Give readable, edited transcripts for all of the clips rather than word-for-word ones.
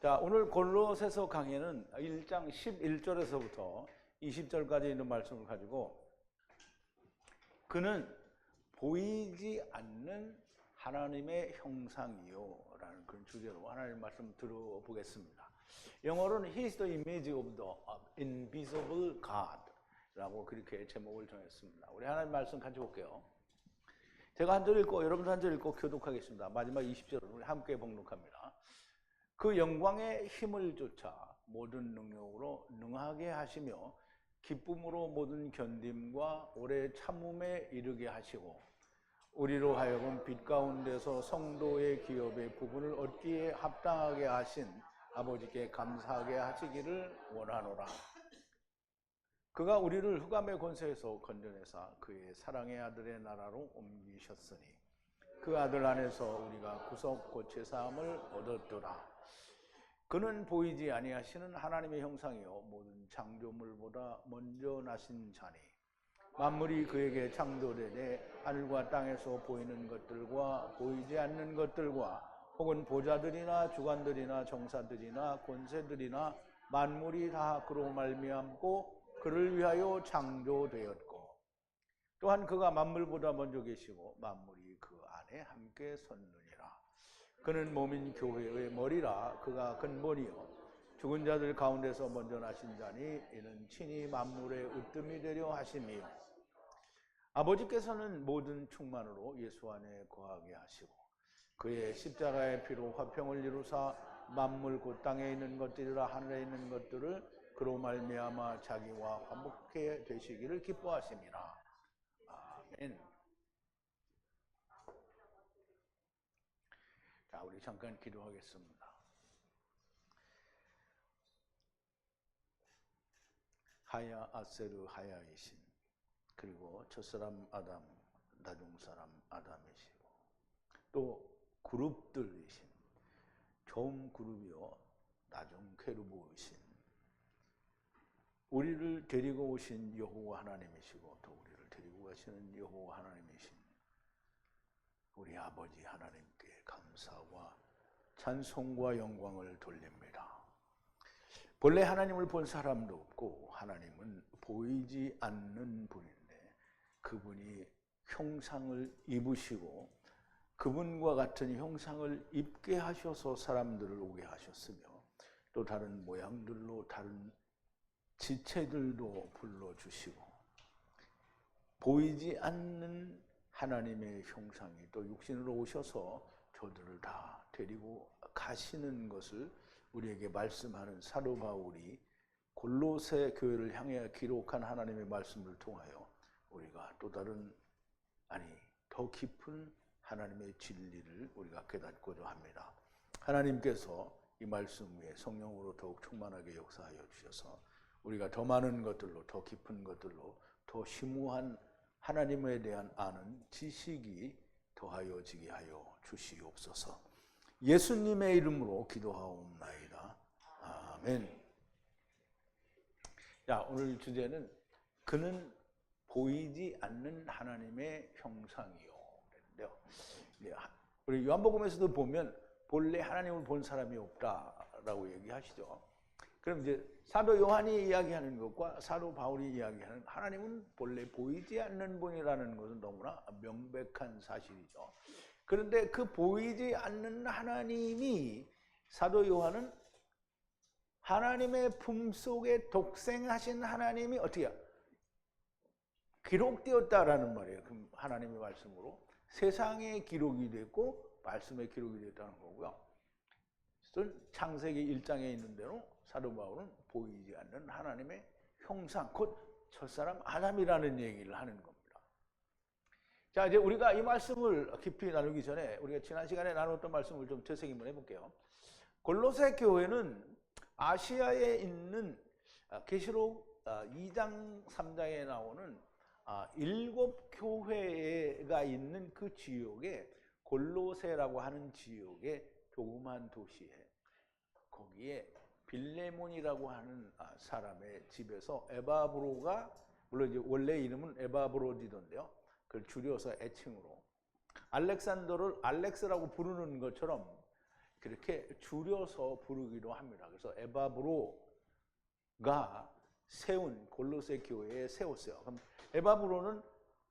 자, 오늘 골로새서 강해는 1장 11절에서부터 20절까지 있는 말씀을 가지고 그는 보이지 않는 하나님의 형상이요 라는 그런 주제로 하나님 말씀 들어보겠습니다. 영어로는 He is the image of the invisible God 라고 그렇게 제목을 정했습니다. 우리 하나님 말씀 같이 볼게요. 제가 한 절 읽고 여러분도 한 절 읽고 교독하겠습니다. 마지막 20절을 우리 함께 봉독합니다. 그 영광의 힘을 쫓아 모든 능력으로 능하게 하시며 기쁨으로 모든 견딤과 오래 참음에 이르게 하시고 우리로 하여금 빛 가운데서 성도의 기업의 부분을 얻기에 합당하게 하신 아버지께 감사하게 하시기를 원하노라. 그가 우리를 흑암의 권세에서 건져내사 그의 사랑의 아들의 나라로 옮기셨으니 그 아들 안에서 우리가 구속 곧 제사함을 얻었더라. 그는 보이지 아니하시는 하나님의 형상이요 모든 창조물보다 먼저 나신 자니 만물이 그에게 창조되되 하늘과 땅에서 보이는 것들과 보이지 않는 것들과 혹은 보좌들이나 주관들이나 정사들이나 권세들이나 만물이 다 그로 말미암고 그를 위하여 창조되었고 또한 그가 만물보다 먼저 계시고 만물이 그 안에 함께 섰느니라. 그는 몸인 교회의 머리라. 그가 근본이요 죽은 자들 가운데서 먼저 나신 자니 이는 친히 만물의 으뜸이 되려 하심이요 아버지께서는 모든 충만으로 예수 안에 거하게 하시고 그의 십자가의 피로 화평을 이루사 만물 곧 땅에 있는 것들이라 하늘에 있는 것들을 그로 말미암아 자기와 화목해 되시기를 기뻐하심이라. 아멘. 자, 우리 잠깐 기도하겠습니다. 하야 아세르 하야이신 그리고 첫사람 아담 나중사람 아담이시고 또 그룹들이신 좀 그룹이요 나중 케루보이신 우리를 데리고 오신 여호와 하나님이시고 또 우리를 데리고 가시는 여호와 하나님이신 우리 아버지 하나님께 감사와 찬송과 영광을 돌립니다. 본래 하나님을 본 사람도 없고 하나님은 보이지 않는 분인데 그분이 형상을 입으시고 그분과 같은 형상을 입게 하셔서 사람들을 오게 하셨으며 또 다른 모양들로 다른 지체들도 불러주시고 보이지 않는 하나님의 형상이 또 육신으로 오셔서 저들을 다 데리고 가시는 것을 우리에게 말씀하는 사도 바울이 골로새 교회를 향해 기록한 하나님의 말씀을 통하여 우리가 또 다른 더 깊은 하나님의 진리를 우리가 깨닫고자 합니다. 하나님께서 이 말씀 위에 성령으로 더욱 충만하게 역사하여 주셔서 우리가 더 많은 것들로 더 깊은 것들로 더 심오한 하나님에 대한 아는 지식이 더하여지게 하여 주시옵소서. 예수님의 이름으로 기도하옵나이다. 아멘. 자, 오늘 주제는 그는 보이지 않는 하나님의 형상이요. 그런데요. 우리 요한복음에서도 보면 본래 하나님을 본 사람이 없다라고 얘기하시죠. 그럼 이제 사도 요한이 이야기하는 것과 사도 바울이 이야기하는 하나님은 본래 보이지 않는 분이라는 것은 너무나 명백한 사실이죠. 그런데 그 보이지 않는 하나님이 사도 요한은 하나님의 품속에 독생하신 하나님이 어떻게 기록되었다라는 말이에요. 그 하나님의 말씀으로 세상에 기록이 됐고 말씀에 기록이 됐다는 거고요. 창세기 1장에 있는 대로 사도 바울은 보이지 않는 하나님의 형상, 곧 첫사람 아담이라는 얘기를 하는 겁니다. 자, 이제 우리가 이 말씀을 깊이 나누기 전에 우리가 지난 시간에 나눴던 말씀을 좀 되새김을 해볼게요. 골로새 교회는 아시아에 있는 계시록 2장 3장에 나오는 7교회가 있는 그 지역에 골로새라고 하는 지역의 조그만 도시에 거기에 빌레몬이라고 하는 사람의 집에서 에바브로가 물론 이제 원래 이름은 에바브로디던데요. 그걸 줄여서 애칭으로 알렉산더를 알렉스라고 부르는 것처럼 그렇게 줄여서 부르기도 합니다. 그래서 에바브로가 세운 골로새 교회에 세웠어요. 그럼 에바브로는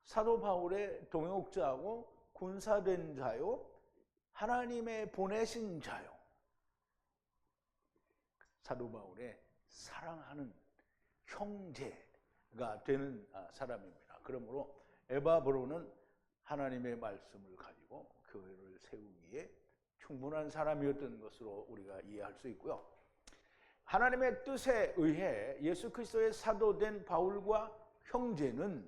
사도 바울의 동역자고 군사된 자요, 하나님의 보내신 자요, 사도 바울의 사랑하는 형제가 되는 사람입니다. 그러므로 에바브로는 하나님의 말씀을 가지고 교회를 세우기에 충분한 사람이었던 것으로 우리가 이해할 수 있고요. 하나님의 뜻에 의해 예수 그리스도의 사도된 바울과 형제는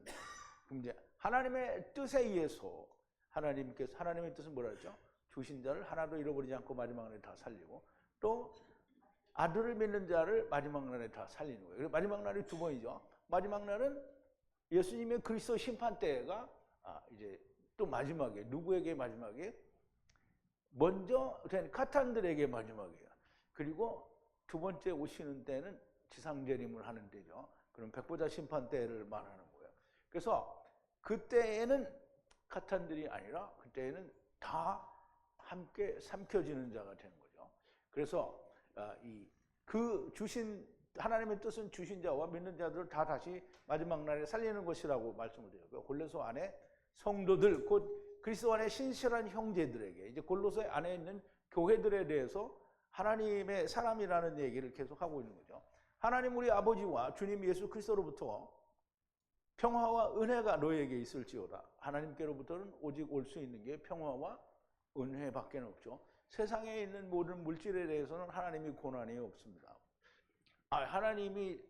이제 하나님의 뜻에 의해서 하나님의 뜻은 뭐라 했죠? 주신 자를 하나도 잃어버리지 않고 마지막 날에 다 살리고, 또 아들을 믿는 자를 마지막 날에 다 살리는 거예요. 마지막 날이 두 번이죠. 마지막 날은 예수님의 그리스도 심판 때가 이제 또 마지막에, 누구에게 마지막에? 먼저 된 카탄들에게 마지막이에요. 그리고 두 번째 오시는 때는 지상재림을 하는 때죠. 그럼 백보자 심판 때를 말하는 거예요. 그래서 그때에는 카탄들이 아니라 그때에는 다 함께 삼켜지는 자가 되는 거죠. 그래서 하나님의 뜻은 주신 자와 믿는 자들을 다 다시 마지막 날에 살리는 것이라고 말씀을 드렸고요. 골로새 안에 성도들, 곧 그리스도 안에 신실한 형제들에게, 이제 골로새 안에 있는 교회들에 대해서 하나님의 사람이라는 얘기를 계속 하고 있는 거죠. 하나님 우리 아버지와 주님 예수 그리스도로부터 평화와 은혜가 너에게 있을지어다. 하나님께로부터는 오직 올 수 있는 게 평화와 은혜밖에 없죠. 세상에 있는 모든 물질에 대해서는 하나님이 고난이 없습니다. 하나님이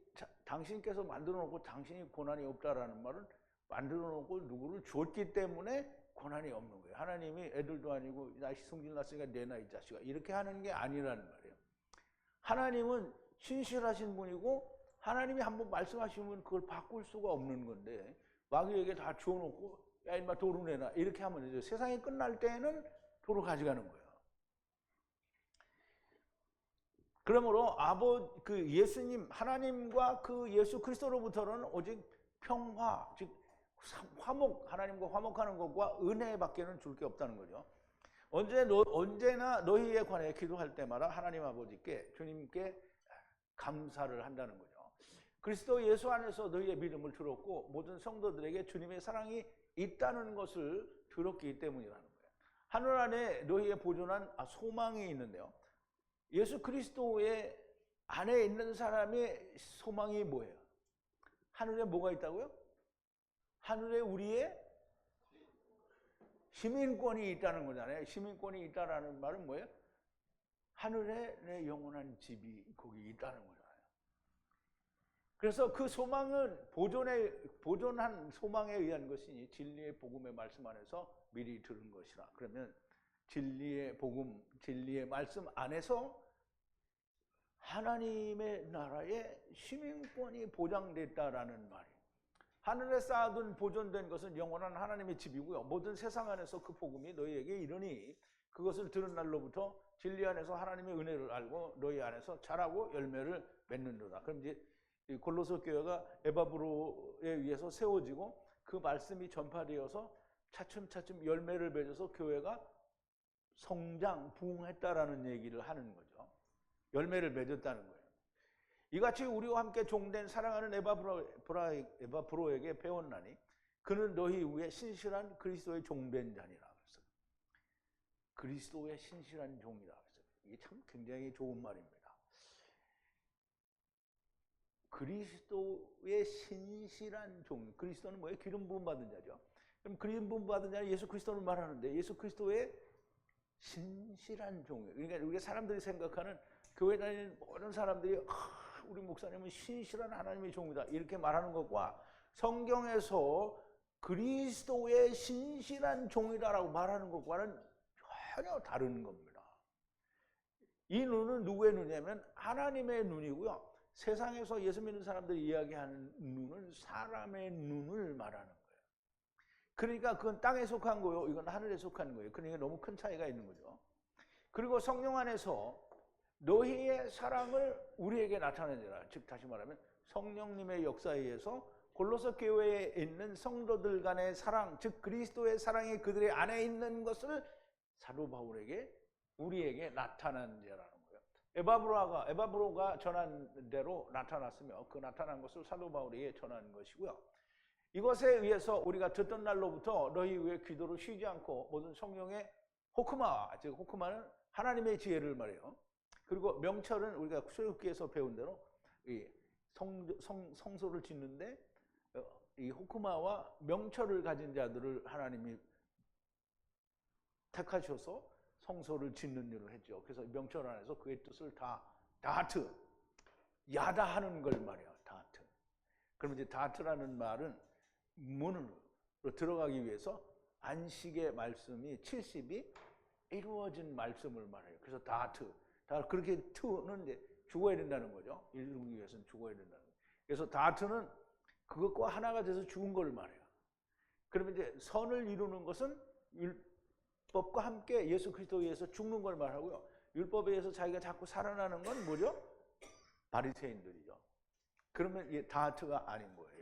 당신께서 만들어 놓고 당신이 고난이 없다라는 말은 만들어 놓고 누구를 줬기 때문에 고난이 없는 거예요. 하나님이 애들도 아니고 나 성질 났으니까 내놔 이 자식아 이렇게 하는 게 아니라는 말이에요. 하나님은 신실하신 분이고 하나님이 한번 말씀하시면 그걸 바꿀 수가 없는 건데 마귀에게 다 주워놓고 야 인마 도로 내놔 이렇게 하면 되죠. 세상이 끝날 때에는 도로 가져가는 거예요. 그러므로 예수님 하나님과 그 예수 그리스도로부터는 오직 평화, 즉 화목, 하나님과 화목하는 것과 은혜밖에는 줄 게 없다는 거죠. 언제나 너희에 관해 기도할 때마다 하나님 아버지께 주님께 감사를 한다는 거죠. 그리스도 예수 안에서 너희의 믿음을 들었고 모든 성도들에게 주님의 사랑이 있다는 것을 들었기 때문이라는 거예요. 하늘 안에 너희의 보존한 소망이 있는데요. 예수 그리스도의 안에 있는 사람의 소망이 뭐예요? 하늘에 뭐가 있다고요? 하늘에 우리의 시민권이 있다는 거잖아요. 시민권이 있다라는 말은 뭐예요? 하늘에 내 영원한 집이 거기 있다는 거잖아요. 그래서 그 소망은 보존한 소망에 의한 것이니 진리의 복음의 말씀 안에서 미리 들은 것이라. 그러면 진리의 복음, 진리의 말씀 안에서 하나님의 나라의 시민권이 보장됐다라는 말이에요. 하늘에 쌓아둔 보존된 것은 영원한 하나님의 집이고요. 모든 세상 안에서 그 복음이 너희에게 이르니 그것을 들은 날로부터 진리 안에서 하나님의 은혜를 알고 너희 안에서 자라고 열매를 맺는도다. 그럼 이제 골로새 교회가 에바브로에 의해서 세워지고 그 말씀이 전파되어서 차츰차츰 열매를 맺어서 교회가 성장, 부흥했다라는 얘기를 하는 거죠. 열매를 맺었다는 거예요. 이같이 우리와 함께 종된 사랑하는 에바브로에게 배웠나니 그는 너희 위에 신실한 그리스도의 종된 자니라. 그래서 그리스도의 신실한 종이라. 그래서 이게 참 굉장히 좋은 말입니다. 그리스도의 신실한 종. 그리스도는 뭐예요? 기름 부음 받은 자죠. 그럼 기름 부음 받은 자는 예수 그리스도를 말하는데 예수 그리스도의 신실한 종이에요. 그러니까 우리가 사람들이 생각하는 교회 다니는 모든 사람들이 우리 목사님은 신실한 하나님의 종이다 이렇게 말하는 것과 성경에서 그리스도의 신실한 종이다라고 말하는 것과는 전혀 다른 겁니다. 이 눈은 누구의 눈이냐면 하나님의 눈이고요. 세상에서 예수 믿는 사람들이 이야기하는 눈은 사람의 눈을 말하는 거예요. 그러니까 그건 땅에 속한 거요. 이건 하늘에 속한 거예요. 그러니까 너무 큰 차이가 있는 거죠. 그리고 성령 안에서 너희의 사랑을 우리에게 나타내라. 즉 다시 말하면 성령님의 역사에 의해서 골로새 교회에 있는 성도들 간의 사랑, 즉 그리스도의 사랑이 그들의 안에 있는 것을 사도 바울에게 우리에게 나타난 자라는 거예요. 에바브로가 전한 대로 나타났으며 그 나타난 것을 사도 바울에게 전하는 것이고요. 이것에 의해서 우리가 듣던 날로부터 너희 위에 기도를 쉬지 않고 모든 성령의 호크마, 즉 호크마는 하나님의 지혜를 말해요. 그리고 명철은 우리가 출애굽기에서 배운 대로 이 성소를 짓는데 이 호크마와 명철을 가진 자들을 하나님이 택하셔서 성소를 짓는 일을 했죠. 그래서 명철 안에서 그의 뜻을 다하트, 야다하는 걸 말이에요. 다하트. 그러면 이제 다하트라는 말은 문으로 들어가기 위해서 안식의 말씀이 70이 이루어진 말씀을 말해요. 그래서 다하트. 그렇게 트는 이제 죽어야 된다는 거죠. 이루기 위해서는 죽어야 된다는 거죠. 그래서 다하트는 그것과 하나가 돼서 죽은 걸 말해요. 그러면 이제 선을 이루는 것은 율법과 함께 예수 그리스도에 의해서 죽는 걸 말하고요. 율법에 의해서 자기가 자꾸 살아나는 건 뭐죠? 바리새인들이죠. 그러면 이게 다하트가 아닌 거예요.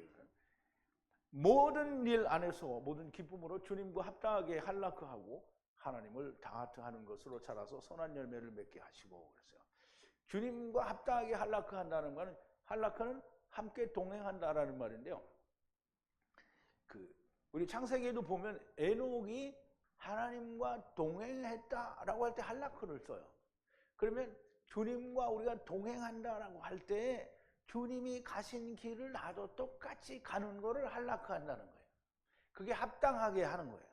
모든 일 안에서 모든 기쁨으로 주님과 합당하게 할라크하고 하나님을 다하트하는 것으로 자라서 선한 열매를 맺게 하시고 그랬어요. 주님과 합당하게 할라크한다는 말은 할라크는 함께 동행한다라는 말인데요. 우리 창세기에도 보면 에녹이 하나님과 동행했다라고 할 때 할라크를 써요. 그러면 주님과 우리가 동행한다라고 할 때 주님이 가신 길을 나도 똑같이 가는 거를 할라크한다는 거예요. 그게 합당하게 하는 거예요.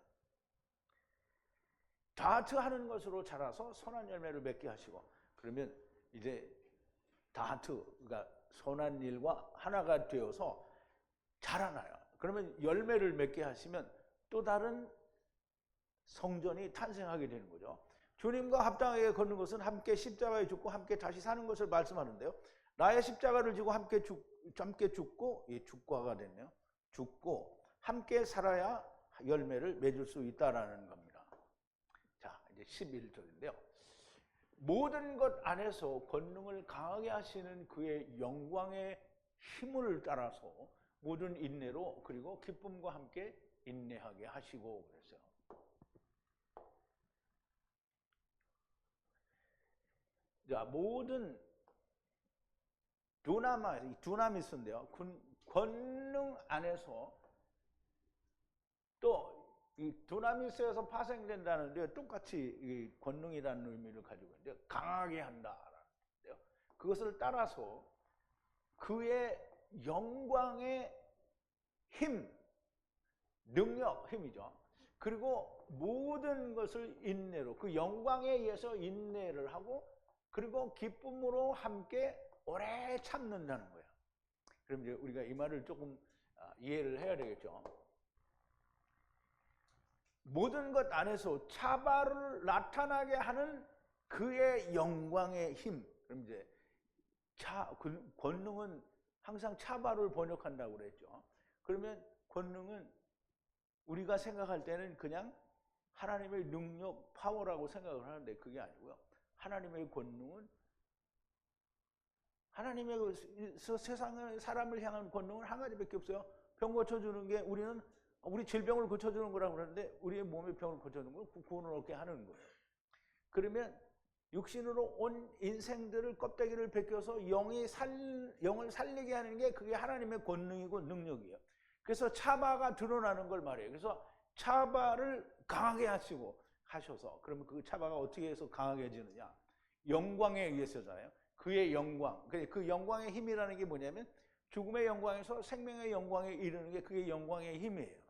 다하트하는 것으로 자라서 선한 열매를 맺게 하시고 그러면 이제 다하트가 선한 일과 하나가 되어서 자라나요. 그러면 열매를 맺게 하시면 또 다른 성전이 탄생하게 되는 거죠. 주님과 합당하게 걷는 것은 함께 십자가에 죽고 함께 다시 사는 것을 말씀하는데요. 나의 십자가를 지고 함께 죽고 죽과가 됐네요. 죽고 함께 살아야 열매를 맺을 수 있다라는 겁니다. 자, 이제 11절인데요. 모든 것 안에서 권능을 강하게 하시는 그의 영광의 힘을 따라서 모든 인내로 그리고 기쁨과 함께 인내하게 하시고 그랬어요. 자, 모든 두나미스인데요. 권능 안에서 또 이 두나미스에서 파생된다는데 똑같이 이 권능이라는 의미를 가지고 있는데 강하게 한다라는데요. 그것을 따라서 그의 영광의 힘, 능력, 힘이죠. 그리고 모든 것을 인내로 그 영광에 의해서 인내를 하고 그리고 기쁨으로 함께 오래 참는다는 거예요. 그럼 이제 우리가 이 말을 조금 이해를 해야 되겠죠. 모든 것 안에서 차바를 나타나게 하는 그의 영광의 힘. 그럼 이제 권능은 항상 차바를 번역한다고 그랬죠. 그러면 권능은 우리가 생각할 때는 그냥 하나님의 능력, 파워라고 생각을 하는데 그게 아니고요. 하나님의 권능은 하나님의 세상의 사람을 향한 권능은 한 가지밖에 없어요. 병 고쳐주는 게 우리 질병을 고쳐주는 거라고 그러는데 우리의 몸의 병을 고쳐주는 건 구원을 얻게 하는 거예요. 그러면 육신으로 온 인생들을 껍데기를 벗겨서 영을 살리게 하는 게 그게 하나님의 권능이고 능력이에요. 그래서 차바가 드러나는 걸 말해요. 그래서 차바를 강하게 하셔서 그러면 그 차바가 어떻게 해서 강하게지느냐? 영광에 의해서잖아요. 그의 영광, 그 영광의 힘이라는 게 뭐냐면 죽음의 영광에서 생명의 영광에 이르는 게 그의 영광의 힘이에요.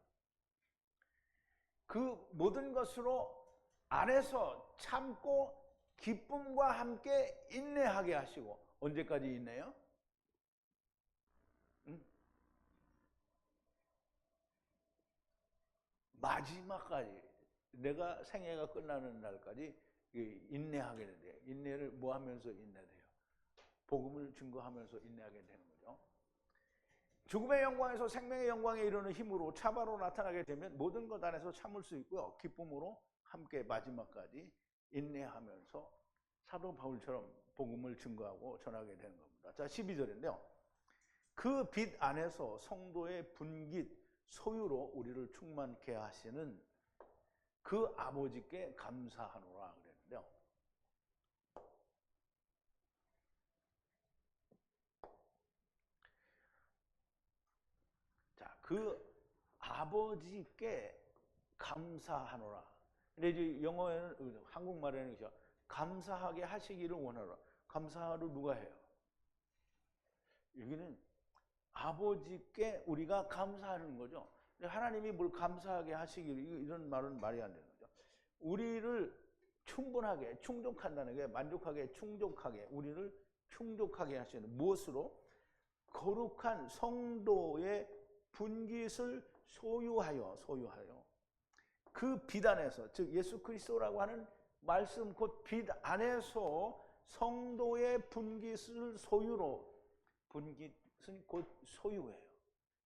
그 모든 것으로 안에서 참고 기쁨과 함께 인내하게 하시고 언제까지 인내요? 마지막까지 내가 생애가 끝나는 날까지 인내하게 되는데 인내를 뭐 하면서 인내돼요? 복음을 증거하면서 인내하게 되는 거죠. 죽음의 영광에서 생명의 영광에 이르는 힘으로 차바로 나타나게 되면 모든 것 안에서 참을 수 있고요. 기쁨으로 함께 마지막까지 인내하면서 사도 바울처럼 복음을 증거하고 전하게 되는 겁니다. 자, 12절인데요. 그 빛 안에서 성도의 분깃, 소유로 우리를 충만케 하시는 그 아버지께 감사하노라 그랬는데요. 그 아버지께 감사하노라. 근데 이제 영어에는, 한국말에는 감사하게 하시기를 원하노라. 감사를 누가 해요? 여기는 아버지께 우리가 감사하는 거죠. 하나님이 뭘 감사하게 하시기를, 이런 말은 말이 안 되는 거죠. 우리를 충분하게 충족한다는 게, 만족하게 충족하게, 우리를 충족하게 하시는, 무엇으로? 거룩한 성도의 분깃을 소유하여 그 빛 안에서, 즉 예수 그리스도라고 하는 말씀, 곧 빛 안에서 성도의 분깃을 소유로, 분깃은 곧 소유예요.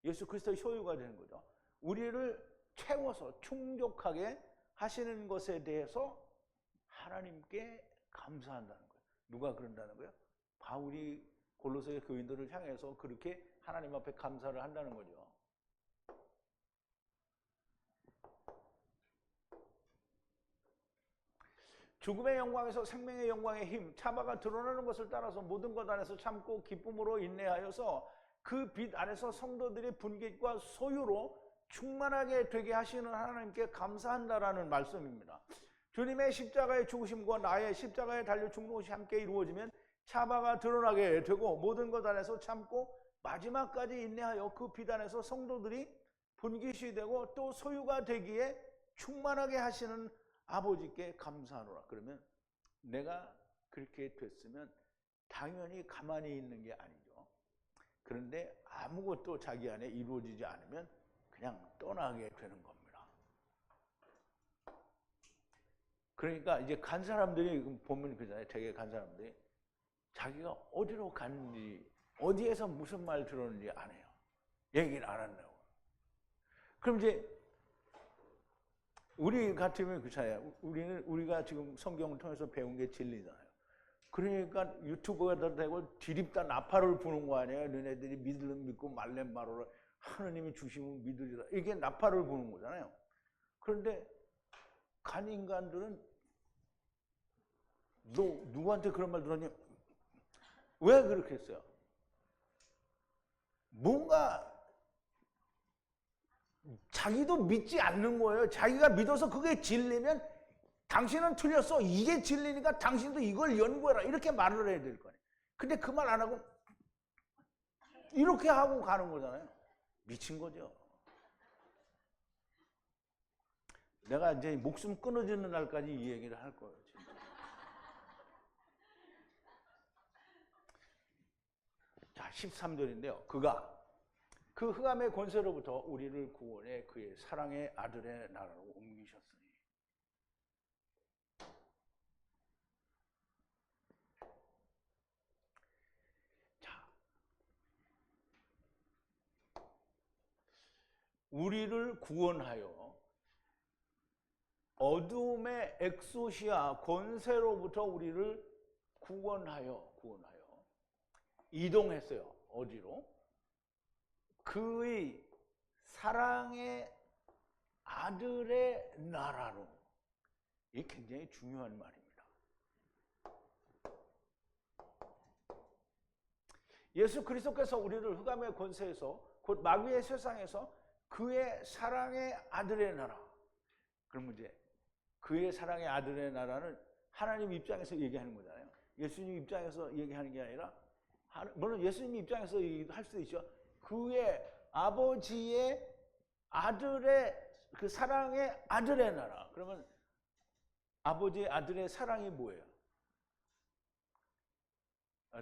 예수 그리스도의 소유가 되는 거죠. 우리를 채워서 충족하게 하시는 것에 대해서 하나님께 감사한다는 거예요. 누가 그런다는 거예요? 바울이 골로새 교인들을 향해서 그렇게 하나님 앞에 감사를 한다는 거죠. 죽음의 영광에서 생명의 영광의 힘, 차바가 드러나는 것을 따라서 모든 것 안에서 참고 기쁨으로 인내하여서 그 빛 안에서 성도들의 분깃과 소유로 충만하게 되게 하시는 하나님께 감사한다라는 말씀입니다. 주님의 십자가의 죽으심과 나의 십자가에 달려 죽는 것이 함께 이루어지면 차바가 드러나게 되고 모든 것 안에서 참고 마지막까지 인내하여 그 빛 안에서 성도들이 분깃이 되고 또 소유가 되기에 충만하게 하시는 아버지께 감사하노라. 그러면 내가 그렇게 됐으면 당연히 가만히 있는 게 아니죠. 그런데 아무것도 자기 안에 이루어지지 않으면 그냥 떠나게 되는 겁니다. 그러니까 이제 간 사람들이 보면 그잖아요. 되게 간 사람들이 자기가 어디로 갔는지, 어디에서 무슨 말 들었는지 안 해요. 얘기를 안 한다고. 그럼 이제 우리 같으면 그렇잖아요. 우리가 지금 성경을 통해서 배운 게 진리잖아요. 그러니까 유튜브가 되고 디립다 나팔을 부는 거 아니에요. 너네들이 믿고 말렘 바로를 하느님이 주시면 믿으리라. 이게 나팔을 부는 거잖아요. 그런데 간 인간들은 너 누구한테 그런 말 들었니? 왜 그렇게 했어요? 뭔가 자기도 믿지 않는 거예요. 자기가 믿어서 그게 진리면 당신은 틀렸어. 이게 진리니까 당신도 이걸 연구해라. 이렇게 말을 해야 될 거예요. 근데 그 말 안 하고 이렇게 하고 가는 거잖아요. 미친 거죠. 내가 이제 목숨 끊어지는 날까지 이 얘기를 할 거예요. 진짜. 자, 13절인데요. 그가 그 흑암의 권세로부터 우리를 구원해 그의 사랑의 아들의 나라로 옮기셨으니. 자, 우리를 구원하여 어둠의 엑소시아 권세로부터 우리를 구원하여 이동했어요. 어디로? 그의 사랑의 아들의 나라로. 이게 굉장히 중요한 말입니다. 예수 그리스도께서 우리를 흑암의 권세에서, 곧 마귀의 세상에서 그의 사랑의 아들의 나라. 그럼 이제 그의 사랑의 아들의 나라는 하나님 입장에서 얘기하는 거잖아요. 예수님 입장에서 얘기하는 게 아니라, 물론 예수님 입장에서 할 수도 있죠. 그의 아버지의 아들의 그 사랑의 아들의 나라. 그러면 아버지의 아들의 사랑이 뭐예요?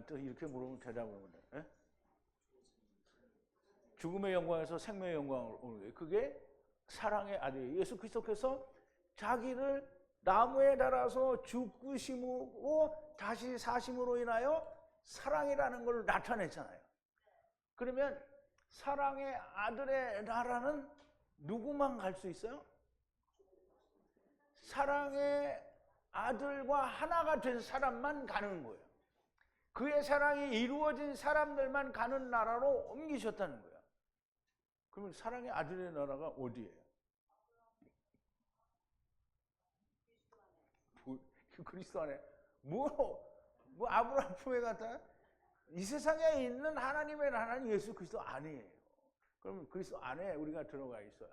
또 이렇게 물으면 대답을 못해요. 예? 죽음의 영광에서 생명의 영광으로 오는 거예요. 그게 사랑의 아들이에요. 예수 그리스도께서 자기를 나무에 달아서 죽으심으로 다시 사심으로 인하여 사랑이라는 걸 나타냈잖아요. 그러면 사랑의 아들의 나라는 누구만 갈 수 있어요? 사랑의 아들과 하나가 된 사람만 가는 거예요. 그의 사랑이 이루어진 사람들만 가는 나라로 옮기셨다는 거예요. 그러면 사랑의 아들의 나라가 어디예요? 그리스도 안에. 뭐 아브라함 품에 갔다? 이 세상에 있는 하나님의 나라는 예수 그리스도 아니에요. 그러면 그리스도 안에 우리가 들어가 있어야.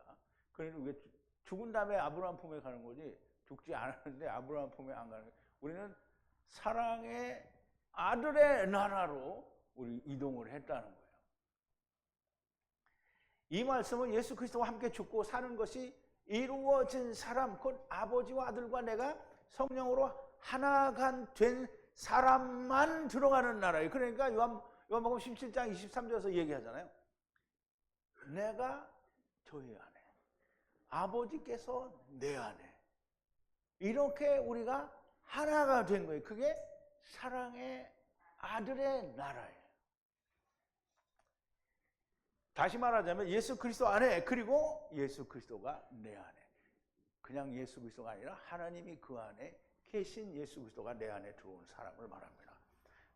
그러니까 왜 죽은 다음에 아브라함 품에 가는 거지 죽지 않았는데 아브라함 품에 안 가는 거예요. 우리는 사랑의 아들의 나라로 우리 이동을 했다는 거예요. 이 말씀은 예수 그리스도와 함께 죽고 사는 것이 이루어진 사람, 곧 아버지와 아들과 내가 성령으로 하나가 된 사람만 들어가는 나라예요. 그러니까 요한복음 17장 23절에서 얘기하잖아요. 내가 저희 안에, 아버지께서 내 안에. 이렇게 우리가 하나가 된 거예요. 그게 사랑의 아들의 나라예요. 다시 말하자면 예수 그리스도 안에, 그리고 예수 그리스도가 내 안에. 그냥 예수 그리스도가 아니라 하나님이 그 안에 계신 예수 그리스도가 내 안에 들어온 사람을 말합니다.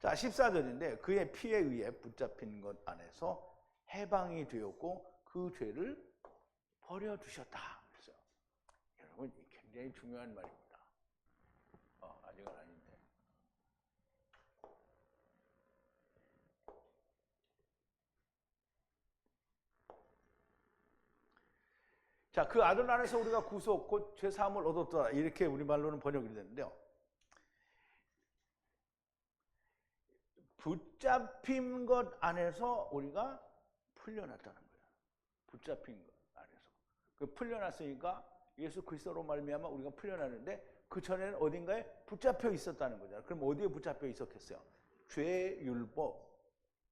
자, 14절인데 그의 피에 의해 붙잡힌 것 안에서 해방이 되었고 그 죄를 버려두셨다. 그랬어요. 여러분, 굉장히 중요한 말입니다. 아직은 아닌데. 자, 그 아들 안에서 우리가 구속, 곧 죄사함을 얻었다. 이렇게 우리말로는 번역이 되는데요. 붙잡힌 것 안에서 우리가 풀려났다는 거예요. 붙잡힌 것 안에서. 그 풀려났으니까 예수 그리스도로 말미암아 우리가 풀려났는데 그 전에는 어딘가에 붙잡혀 있었다는 거잖아요. 그럼 어디에 붙잡혀 있었겠어요? 죄, 율법,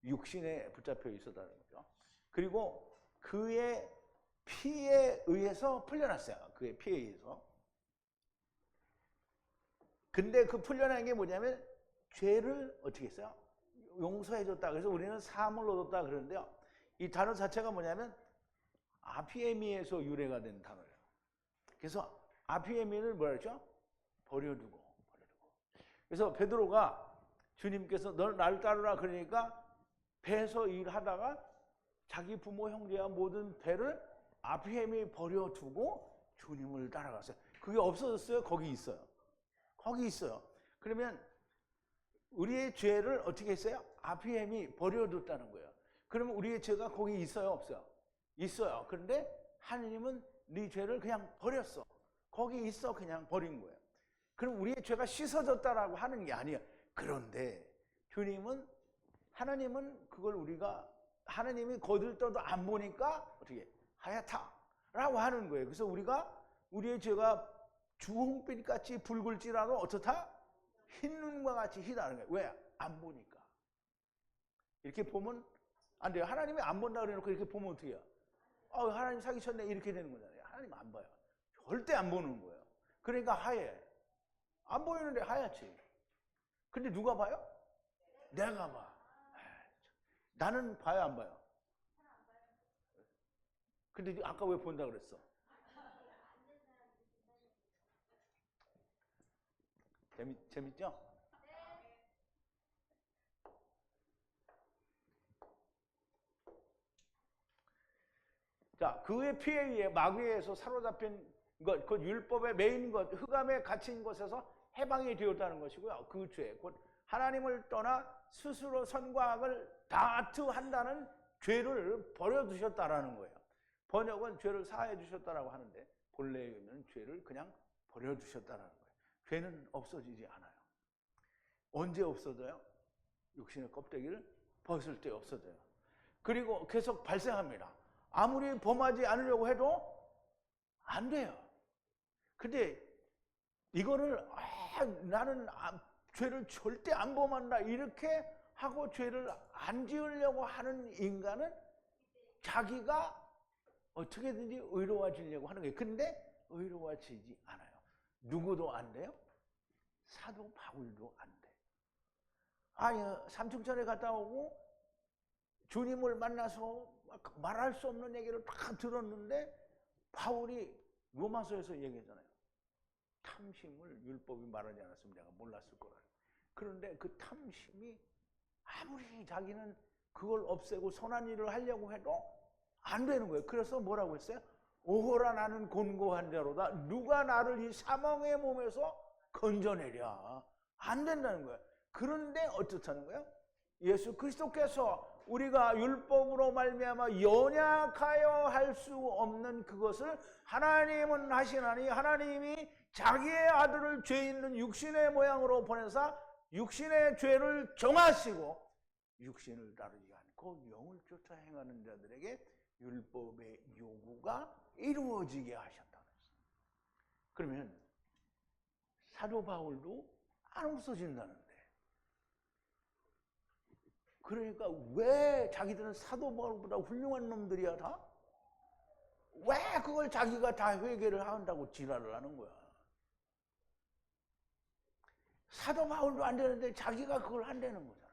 육신에 붙잡혀 있었다는 거죠. 그리고 그의 피에 의해서 풀려났어요. 그의 피에 의해서. 근데 그 풀려난 게 뭐냐면 죄를 어떻게 했어요? 용서해줬다. 그래서 우리는 사함을 얻었다 그러는데요. 이 단어 자체가 뭐냐면 아피에미에서 유래가 된 단어예요. 그래서 아피에미를 뭐라 그랬죠? 버려두고. 그래서 베드로가 주님께서 너 나를 따르라 그러니까 배에서 일하다가 자기 부모 형제와 모든 배를 아피에미 버려두고 주님을 따라갔어요. 그게 없어졌어요? 거기 있어요. 거기 있어요. 그러면 우리의 죄를 어떻게 했어요? 아피엠이 버려뒀다는 거예요. 그러면 우리의 죄가 거기 있어요? 없어요? 있어요. 그런데 하느님은 네 죄를 그냥 버렸어. 거기 있어. 그냥 버린 거예요. 그럼 우리의 죄가 씻어졌다라고 하는 게 아니에요. 그런데 주님은, 하나님은 그걸 우리가, 하나님이 거들떠도 안 보니까 어떻게 하얗다라고 하는 거예요. 그래서 우리가 우리의 죄가 주홍빛같이 붉을지라도 어떻다? 흰 눈과 같이 희다는 거예요. 왜? 안 보니까. 이렇게 보면 안 돼요. 하나님이 안 본다 그래놓고 이렇게 보면 어떻게 해요? 하나님 사기쳤네 이렇게 되는 거잖아요. 하나님 안 봐요. 절대 안 보는 거예요. 그러니까 하얘. 안 보이는데 하얗지. 근데 누가 봐요? 내가 봐. 나는 봐요, 안 봐요? 근데 아까 왜 본다 그랬어? 재밌죠? 자, 그의 피에 의해 마귀에서 사로잡힌 것, 그 율법의 매인 것, 흑암에 갇힌 것에서 해방이 되었다는 것이고요. 그 죄, 곧 하나님을 떠나 스스로 선과 악을 다투한다는 죄를 버려두셨다라는 거예요. 번역은 죄를 사해 주셨다라고 하는데 본래에 있는 죄를 그냥 버려두셨다라는 거예요. 죄는 없어지지 않아요. 언제 없어져요? 육신의 껍데기를 벗을 때 없어져요. 그리고 계속 발생합니다. 아무리 범하지 않으려고 해도 안 돼요. 근데 이거를 나는 죄를 절대 안 범한다 이렇게 하고 죄를 안 지으려고 하는 인간은 자기가 어떻게든지 의로워지려고 하는 거예요. 근데 의로워지지 않아요. 누구도 안 돼요? 사도 바울도 안 돼. 삼층천에 갔다 오고 주님을 만나서 말할 수 없는 얘기를 다 들었는데 바울이 로마서에서 얘기했잖아요. 탐심을 율법이 말하지 않았으면 내가 몰랐을 거라. 그런데 그 탐심이 아무리 자기는 그걸 없애고 선한 일을 하려고 해도 안 되는 거예요. 그래서 뭐라고 했어요? 오호라 나는 곤고한 자로다. 누가 나를 이 사망의 몸에서 건져내랴. 안 된다는 거예요. 그런데 어떻다는 거예요? 예수 그리스도께서 우리가 율법으로 말미암아 연약하여 할 수 없는 그것을 하나님은 하시나니 하나님이 자기의 아들을 죄 있는 육신의 모양으로 보내사 육신의 죄를 정하시고 육신을 따르지 않고 영을 쫓아 행하는 자들에게 율법의 요구가 이루어지게 하셨다는 것입니다. 그러면 사도 바울도 안 없어진다는데, 그러니까 왜 자기들은 사도 바울보다 훌륭한 놈들이야 다? 왜 그걸 자기가 다 회개를 한다고 지랄을 하는 거야? 사도 바울도 안 되는데 자기가 그걸 한다는 거잖아.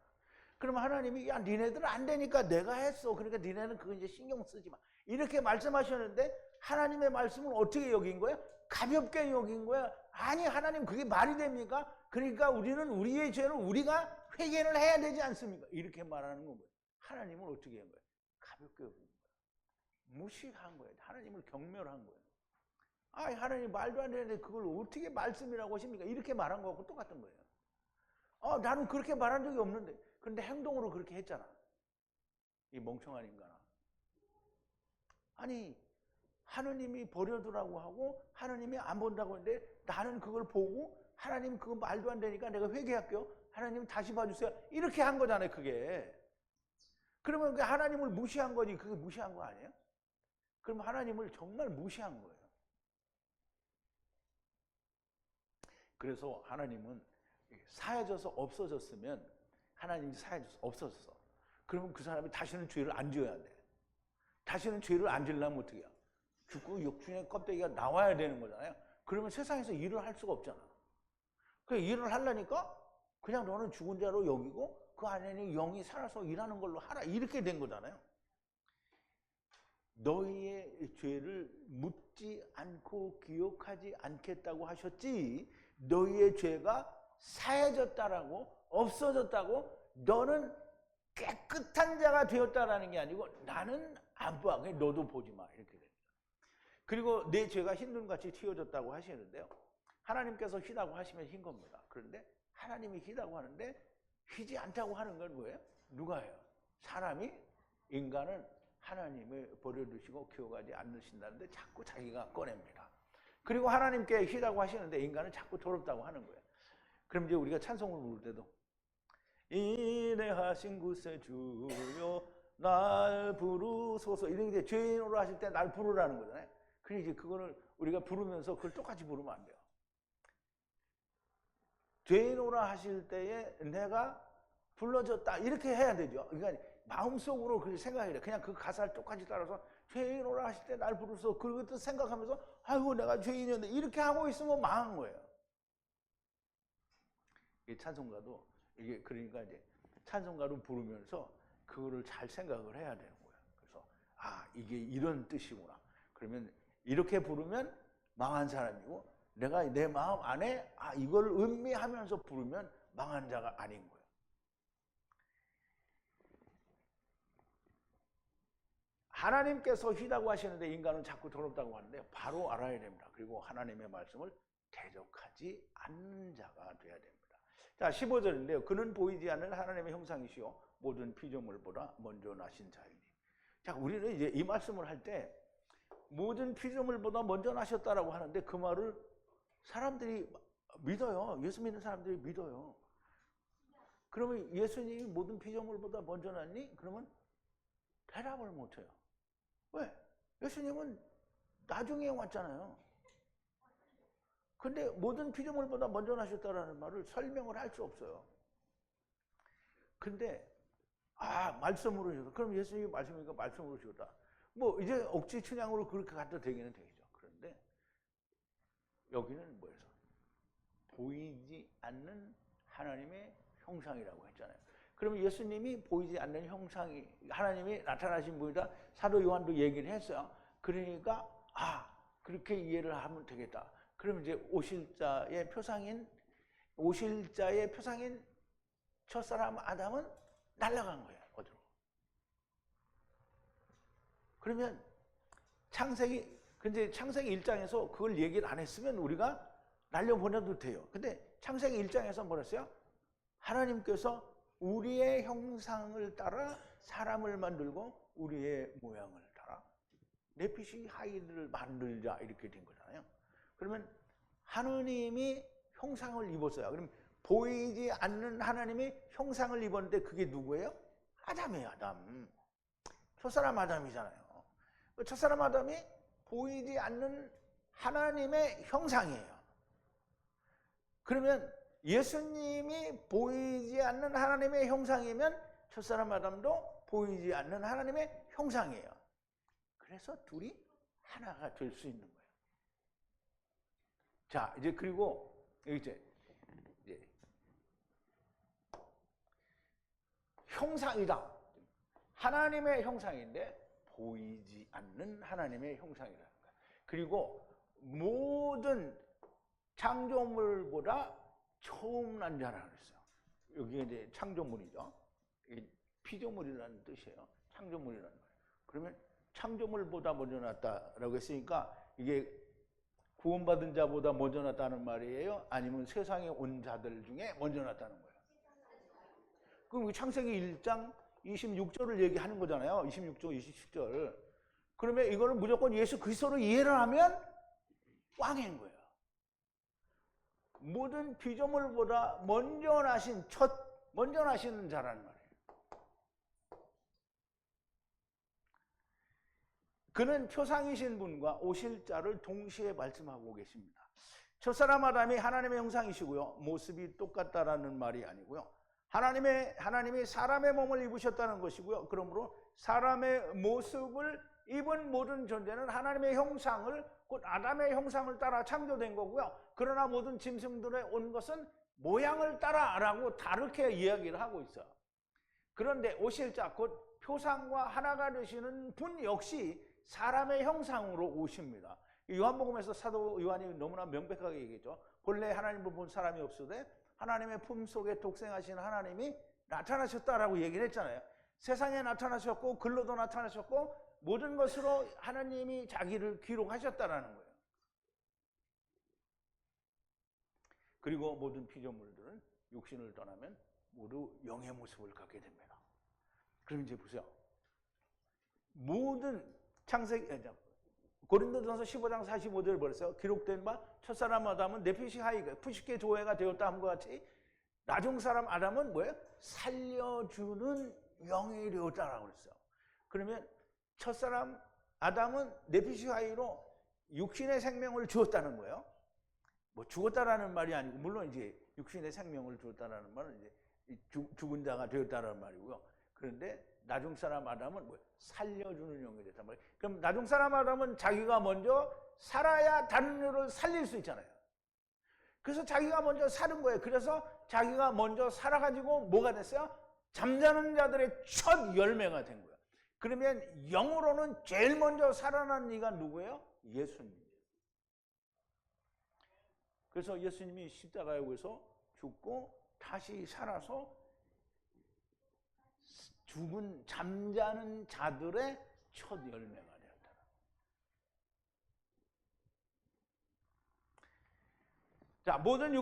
그러면 하나님이 야 니네들은 안 되니까 내가 했어. 그러니까 니네는 그거 이제 신경 쓰지 마. 이렇게 말씀하셨는데 하나님의 말씀은 어떻게 여긴 거야? 가볍게 여긴 거야. 아니 하나님 그게 말이 됩니까? 그러니까 우리는 우리의 죄를 우리가 회개를 해야 되지 않습니까? 이렇게 말하는 거예요. 하나님은 어떻게 한 거예요? 가볍게 여긴 거예요. 무시한 거예요. 하나님을 경멸한 거예요. 아, 하나님 말도 안 되는데 그걸 어떻게 말씀이라고 하십니까? 이렇게 말한 거하고 똑같은 거예요. 나는 그렇게 말한 적이 없는데. 근데 행동으로 그렇게 했잖아. 이 멍청한 인간아. 아니, 하나님이 버려두라고 하고 하나님이 안 본다고 했는데 나는 그걸 보고 하나님 그거 말도 안 되니까 내가 회개할게요. 하나님 다시 봐주세요. 이렇게 한 거잖아요, 그게. 그러면 하나님을 무시한 거지. 그게 무시한 거 아니에요? 그럼 하나님을 정말 무시한 거예요. 그래서 하나님은 사해져서 없어졌으면 하나님이 사해져서 없어졌어. 그러면 그 사람이 다시는 죄를 안 지어야 돼. 다시는 죄를 안 지으려면 어떻게 해요? 죽고 육신의 껍데기가 나와야 되는 거잖아요. 그러면 세상에서 일을 할 수가 없잖아. 그 일을 하려니까 그냥 너는 죽은 자로 여기고 그 안에는 영이 살아서 일하는 걸로 하라. 이렇게 된 거잖아요. 너희의 죄를 묻지 않고 기억하지 않겠다고 하셨지 너희의 죄가 사해졌다라고 없어졌다고 너는 깨끗한 자가 되었다라는 게 아니고 나는 안 봐. 너도 보지 마. 이렇게 됩니다. 그리고 내 죄가 흰 눈같이 튀어졌다고 하시는데요. 하나님께서 휘다고 하시면 흰 겁니다. 그런데 하나님이 휘다고 하는데 휘지 않다고 하는 건 뭐예요? 누가 해요? 사람이 인간은 하나님을 버려두시고 기억하지 않으신다는데 자꾸 자기가 꺼냅니다. 그리고 하나님께 휘다고 하시는데 인간은 자꾸 더럽다고 하는 거예요. 그럼 이제 우리가 찬송을 부를 때도 인내하신 구세 주여 날 부르소서 이렇게 죄인으로 하실 때 날 부르라는 거잖아요. 그러니 이제 그거를 우리가 부르면서 그걸 똑같이 부르면 안 돼요. 죄인으로 하실 때에 내가 불러줬다 이렇게 해야 되죠. 그러니까 마음속으로 그렇게 생각해야 돼. 그냥 그 가사를 똑같이 따라서 죄인으로 하실 때 날 부르소서 그것도 생각하면서 아이고 내가 죄인이었는데 이렇게 하고 있으면 망한 거예요. 이 찬송가도 이게 그러니까 이제 찬송가로 부르면서 그거를 잘 생각을 해야 되는 거예요. 그래서 이게 이런 뜻이구나. 그러면 이렇게 부르면 망한 사람이고 내가 내 마음 안에 이걸 음미하면서 부르면 망한 자가 아닌 거예요. 하나님께서 휘다고 하시는데 인간은 자꾸 더럽다고 하는데 바로 알아야 됩니다. 그리고 하나님의 말씀을 대적하지 않는 자가 돼야 됩니다. 자, 15절인데요. 그는 보이지 않는 하나님의 형상이시요 모든 피조물보다 먼저 나신 자이니. 자, 우리는 이제 이 말씀을 할 때 모든 피조물보다 먼저 나셨다라고 하는데 그 말을 사람들이 믿어요. 예수 믿는 사람들이 믿어요. 그러면 예수님이 모든 피조물보다 먼저 났니? 그러면 대답을 못해요. 왜? 예수님은 나중에 왔잖아요. 근데 모든 피조물보다 먼저 나셨다라는 말을 설명을 할 수 없어요. 근데 말씀으로 주셨다. 그럼 예수님이 말씀이니까 말씀으로 주셨다. 뭐 이제 억지 춘향으로 그렇게 갖다 되기는 되겠죠. 그런데 여기는 뭐예요? 보이지 않는 하나님의 형상이라고 했잖아요. 그러면 예수님이 보이지 않는 형상이 하나님이 나타나신 분이다. 사도 요한도 얘기를 했어요. 그러니까 그렇게 이해를 하면 되겠다. 그러면 이제 오실 자의 표상인 첫사람 아담은 날아간 거예요. 어디로? 그러면 근데 창세기 1장에서 그걸 얘기를 안 했으면 우리가 날려보내도 돼요. 근데 창세기 1장에서 뭐랬어요? 하나님께서 우리의 형상을 따라 사람을 만들고 우리의 모양을 따라 내피시 하이를 만들자 이렇게 된 거잖아요. 그러면 하느님이 형상을 입었어요. 그럼 보이지 않는 하나님의 형상을 입었는데 그게 누구예요? 아담이에요. 아담. 첫사람 아담이잖아요. 첫사람 아담이 보이지 않는 하나님의 형상이에요. 그러면 예수님이 보이지 않는 하나님의 형상이면 첫사람 아담도 보이지 않는 하나님의 형상이에요. 그래서 둘이 하나가 될 수 있는 거예요. 자, 이제 그리고 이제 형상이다. 하나님의 형상인데 보이지 않는 하나님의 형상이라는 거예요. 그리고 모든 창조물보다 처음 난 자라 그랬어요. 여기 이제 창조물이죠. 피조물이라는 뜻이에요. 창조물이라는 거예요. 그러면 창조물보다 먼저 났다라고 했으니까 이게 구원받은 자보다 먼저 났다는 말이에요? 아니면 세상에 온 자들 중에 먼저 났다는 거예요? 그럼 창세기 1장 26절을 얘기하는 거잖아요. 26절, 27절. 그러면 이거는 무조건 예수 그리스도로 이해를 하면 꽝인 거예요. 모든 피조물보다 먼저 나시는 자라는 말이에요. 그는 표상이신 분과 오실 자를 동시에 말씀하고 계십니다. 첫사람 아담이 하나님의 형상이시고요. 모습이 똑같다라는 말이 아니고요. 하나님이 사람의 몸을 입으셨다는 것이고요. 그러므로 사람의 모습을 입은 모든 존재는 하나님의 형상을, 곧 아담의 형상을 따라 창조된 거고요. 그러나 모든 짐승들에 온 것은 모양을 따라라고 다르게 이야기를 하고 있어요. 그런데 오실 자, 곧 표상과 하나가 되시는 분 역시 사람의 형상으로 오십니다. 요한복음에서 사도 요한이 너무나 명백하게 얘기했죠. 본래 하나님을 본 사람이 없으되 하나님의 품속에 독생하신 하나님이 나타나셨다라고 얘기를 했잖아요. 세상에 나타나셨고 글로도 나타나셨고 모든 것으로 하나님이 자기를 기록하셨다라는 거예요. 그리고 모든 피조물들은 육신을 떠나면 모두 영의 모습을 갖게 됩니다. 그럼 이제 보세요. 모든 고린도전서 15장 45절을 보세요. 기록된 바 첫사람 아담은 내피시 하이가 푸시케 조회가 되었다 함과 같이 나중 사람 아담은 뭐예요? 살려주는 영이 되었다라고 그랬어요. 그러면 첫사람 아담은 내피시 하이로 육신의 생명을 주었다는 거예요. 뭐 죽었다라는 말이 아니고 물론 이제 육신의 생명을 주었다라는 말은 이제 죽은 자가 되었다라는 말이고요. 그런데 나중 사람 아담은 뭐예요? 살려주는 영이 됐단 말이에요. 그럼 나중 사람 아담은 자기가 먼저 살아야 다른 이를 살릴 수 있잖아요. 그래서 자기가 먼저 사는 거예요. 그래서 자기가 먼저 살아가지고 뭐가 됐어요? 잠자는 자들의 첫 열매가 된 거예요. 그러면 영으로는 제일 먼저 살아난 이가 누구예요? 예수님. 그래서 예수님이 십자가에 오셔서 죽고 다시 살아서 죽은 잠자는 자들의 첫 열매가 되었다. 자, 모든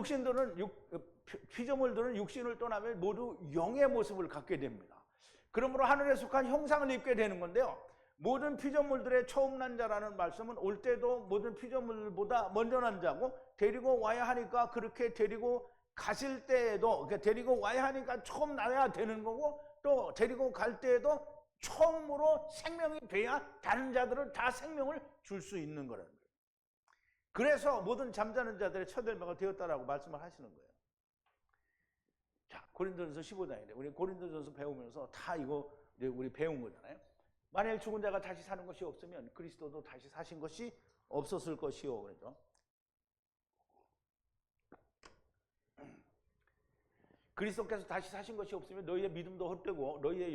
피조물들은 육신을 떠나면 모두 영의 모습을 갖게 됩니다. 그러므로 하늘에 속한 형상을 입게 되는 건데요. 모든 피조물들의 처음 난 자라는 말씀은 올 때도 모든 피조물보다 먼저 난 자고 데리고 와야 하니까 그렇게 데리고 가실 때에도 데리고 와야 하니까 처음 나야 되는 거고 또 데리고 갈 때에도 처음으로 생명이 돼야 다른 자들은 다 생명을 줄 수 있는 거라는 거예요. 그래서 모든 잠자는 자들의 첫 열매가 되었다라고 말씀을 하시는 거예요. 자, 고린도전서 15장인데 우리 고린도전서 배우면서 다 이거 우리 배운 거잖아요. 만일 죽은 자가 다시 사는 것이 없으면 그리스도도 다시 사신 것이 없었을 것이요. 그래서 그리스도께서 다시 사신 것이 없으면 너희의 믿음도 헛되고 너희가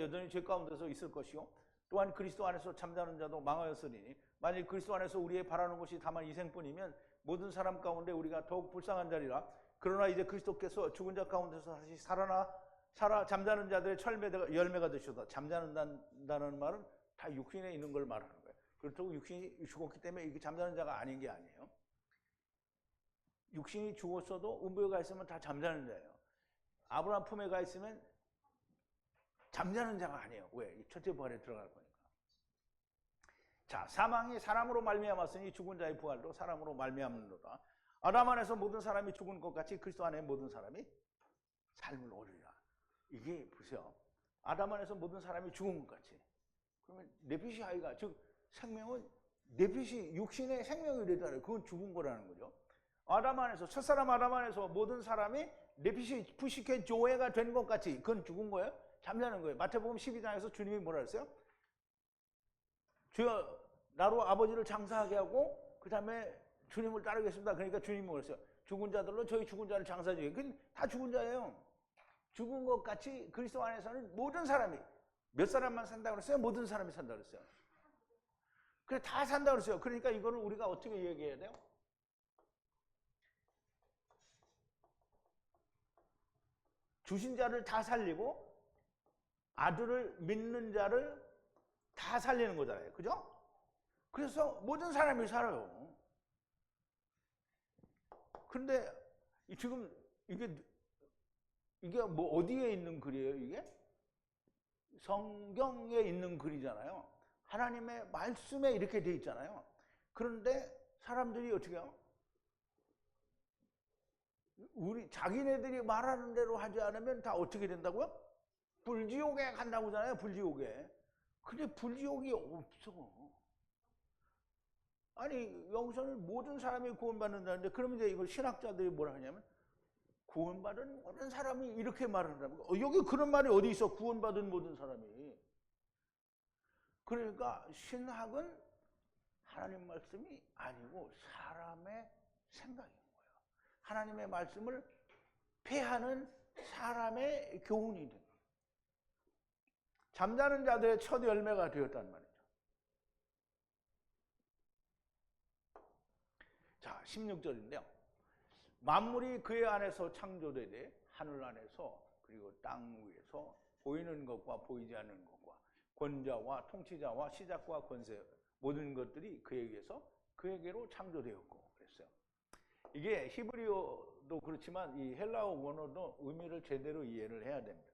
여전히 죄 가운데서 있을 것이요. 또한 그리스도 안에서 잠자는 자도 망하였으니 만일 그리스도 안에서 우리의 바라는 것이 다만 이생뿐이면 모든 사람 가운데 우리가 더욱 불쌍한 자리라. 그러나 이제 그리스도께서 죽은 자 가운데서 다시 살아 잠자는 자들의 열매가 되셔서 잠자는다는 말은 다 육신에 있는 걸 말하는 거예요. 그렇다고 육신이 죽었기 때문에 이게 잠자는 자가 아닌 게 아니에요. 육신이 죽었어도 음부에 가 있으면 다 잠자는 자예요. 아브라함 품에 가 있으면 잠자는 자가 아니에요. 왜? 첫째 부활에 들어갈 거니까. 자, 사망이 사람으로 말미암았으니 죽은 자의 부활도 사람으로 말미암는도다. 아담 안에서 모든 사람이 죽은 것 같이 그리스도 안에 모든 사람이 삶을 얻으리라. 이게 보세요. 아담 안에서 모든 사람이 죽은 것 같이. 그러면 네피시 하이가, 즉 생명은 네피시 육신의 생명이 되잖아요. 그건 죽은 거라는 거죠. 아담 안에서, 첫사람 아담 안에서 모든 사람이 네피시 푸시케 조회가 된 것 같이, 그건 죽은 거예요. 잠자는 거예요. 마태복음 12장에서 주님이 뭐라 했어요? 주여 나로 아버지를 장사하게 하고 그 다음에 주님을 따르겠습니다. 그러니까 주님이 뭐라 했어요? 죽은 자들로 저희 죽은 자를 장사하게. 그건 다 죽은 자예요. 죽은 것 같이 그리스도 안에서는 모든 사람이, 몇 사람만 산다고 그랬어요? 모든 사람이 산다고 그랬어요. 그래, 다 산다고 그랬어요. 그러니까 이거를 우리가 어떻게 얘기해야 돼요? 주신 자를 다 살리고 아들을 믿는 자를 다 살리는 거잖아요. 그죠? 그래서 모든 사람이 살아요. 근데 지금 이게 뭐 어디에 있는 글이에요, 이게? 성경에 있는 글이잖아요. 하나님의 말씀에 이렇게 돼 있잖아요. 그런데 사람들이 어떻게 해요? 자기네들이 말하는 대로 하지 않으면 다 어떻게 된다고요? 불지옥에 간다고 하잖아요, 불지옥에. 근데 불지옥이 없어. 아니, 여기서는 모든 사람이 구원받는다는데, 그러면 이제 이걸 신학자들이 뭐라 하냐면, 구원받은 모든 사람이 이렇게 말을 한다는 거예요. 여기 그런 말이 어디 있어? 구원받은 모든 사람이. 그러니까 신학은 하나님 말씀이 아니고 사람의 생각인 거예요. 하나님의 말씀을 폐하는 사람의 교훈이 된 거예요. 잠자는 자들의 첫 열매가 되었단 말이죠. 자, 16절인데요. 만물이 그의 안에서 창조되되 하늘 안에서 그리고 땅 위에서 보이는 것과 보이지 않는 것과 권자와 통치자와 시작과 권세 모든 것들이 그에게로 창조되었고 그랬어요. 이게 히브리어도 그렇지만 이 헬라어 원어도 의미를 제대로 이해를 해야 됩니다.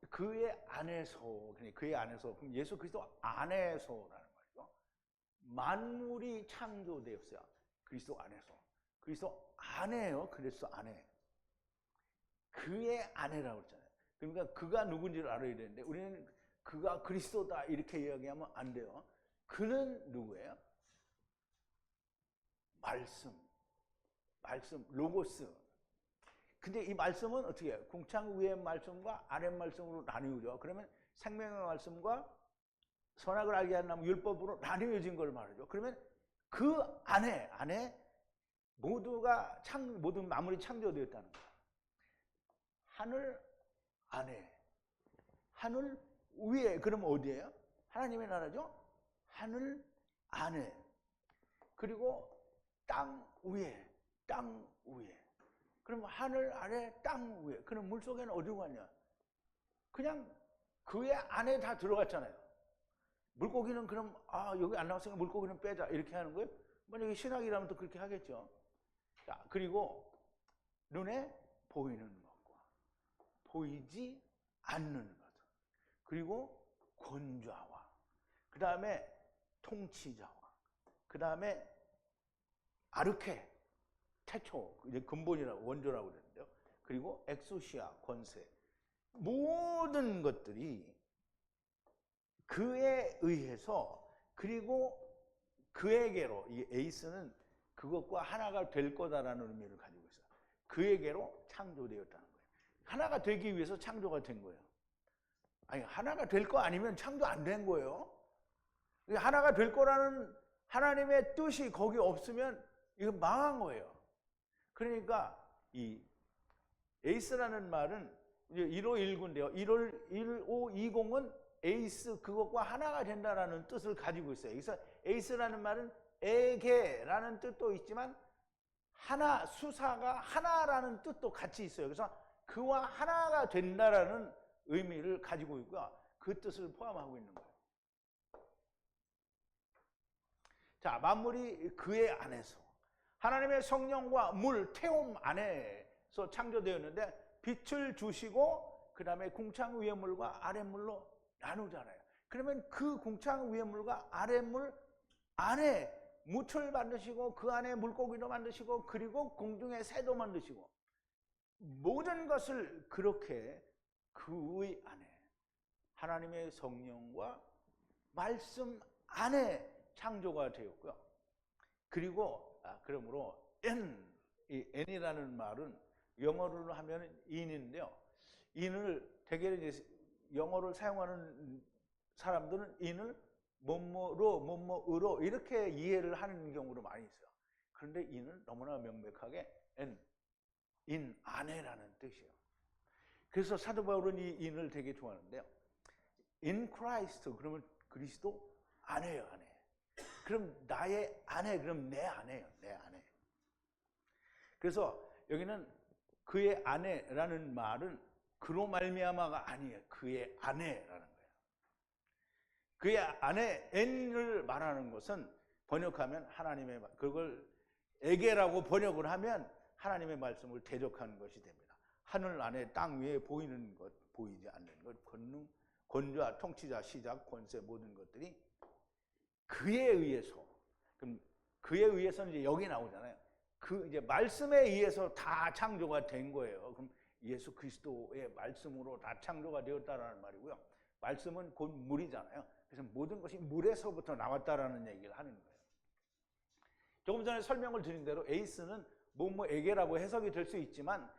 그의 안에서, 그의 안에서, 그럼 예수 그리스도 안에서라는 말이죠. 만물이 창조되었어요. 그리스도 안에서. 그리스도 안에요. 그리스도 안에. 그의 안에라고 했잖아요. 그러니까 그가 누군지를 알아야 되는데 우리는 그가 그리스도다 이렇게 이야기하면 안 돼요. 그는 누구예요? 말씀, 로고스. 근데 이 말씀은 어떻게 해요? 궁창 위의 말씀과 아랫 말씀으로 나뉘어져. 그러면 생명의 말씀과 선악을 알게 하는 율법으로 나뉘어진 걸 말하죠. 그러면 그 안에 모든 만물이 창조되었다는 거예요. 하늘 안에, 하늘 위에, 그러면 어디예요? 하나님의 나라죠? 하늘 안에. 그리고 땅 위에. 그럼 하늘 아래, 땅 위에. 그럼 물속에는 어디로 갔냐? 그냥 그의 안에 다 들어갔잖아요. 물고기는 그럼 여기 안 나왔으니까 물고기는 빼자 이렇게 하는 거예요? 만약에 신학이라면 또 그렇게 하겠죠. 자, 그리고 눈에 보이는 것과 보이지 않는 것, 그리고 권좌와 그 다음에 통치자와 그 다음에 아르케, 태초, 이제 근본이라고 원조라고 그러는데요. 그리고 엑소시아, 권세, 모든 것들이 그에 의해서 그리고 그에게로, 이 에이스는 그것과 하나가 될 거다라는 의미를 가지고 있어요. 그에게로 창조되었다는 거예요. 하나가 되기 위해서 창조가 된 거예요. 아니, 하나가 될 거 아니면 창조 안 된 거예요. 하나가 될 거라는 하나님의 뜻이 거기 없으면 이건 망한 거예요. 그러니까 이 에이스라는 말은 1519인데요. 1520은 에이스, 그것과 하나가 된다라는 뜻을 가지고 있어요. 그래서 에이스라는 말은 에게라는 뜻도 있지만 하나, 수사가 하나라는 뜻도 같이 있어요. 그래서 그와 하나가 된다라는 의미를 가지고 있고요. 그 뜻을 포함하고 있는 거예요. 자, 만물이 그의 안에서 하나님의 성령과 물, 태움 안에서 창조되었는데 빛을 주시고 그 다음에 궁창 위의 물과 아랫물로 나누잖아요. 그러면 그 궁창 위의 물과 아랫물 안에 무철 만드시고 그 안에 물고기도 만드시고 그리고 공중의 새도 만드시고 모든 것을 그렇게 그의 안에 하나님의 성령과 말씀 안에 창조가 되었고요. 그리고 그러므로 이 n이라는 말은 영어로 하면 in인데요. in을 대개 이제 영어를 사용하는 사람들은 in을 뭐뭐로 뭐뭐으로 이렇게 이해를 하는 경우도 많이 있어요. 그런데 in은 너무나 명백하게 in 안에라는 뜻이에요. 그래서 사도 바울은 이 in을 되게 좋아하는데요. in Christ 그러면 그리스도 안에요, 안에. 그럼 나의 안에, 그럼 내 안에요, 내 안에. 그래서 여기는 그의 안에라는 말은 그로 말미암아가 아니에요. 그의 안에라는 거예요. 그의 안에 n을 말하는 것은 번역하면 하나님의 그걸 에게라고 번역을 하면 하나님의 말씀을 대적하는 것이 됩니다. 하늘 안에 땅 위에 보이는 것, 보이지 않는 것, 권능, 권좌, 통치자, 시작, 권세 모든 것들이 그에 의해서, 그럼 그에 의해서는 이제 여기 나오잖아요. 그 이제 말씀에 의해서 다 창조가 된 거예요. 그럼 예수 그리스도의 말씀으로 다 창조가 되었다라는 말이고요. 말씀은 곧 물이잖아요. 그래서 모든 것이 물에서부터 나왔다라는 얘기를 하는 거예요. 조금 전에 설명을 드린 대로 에이스는 뭐뭐에게라고 해석이 될 수 있지만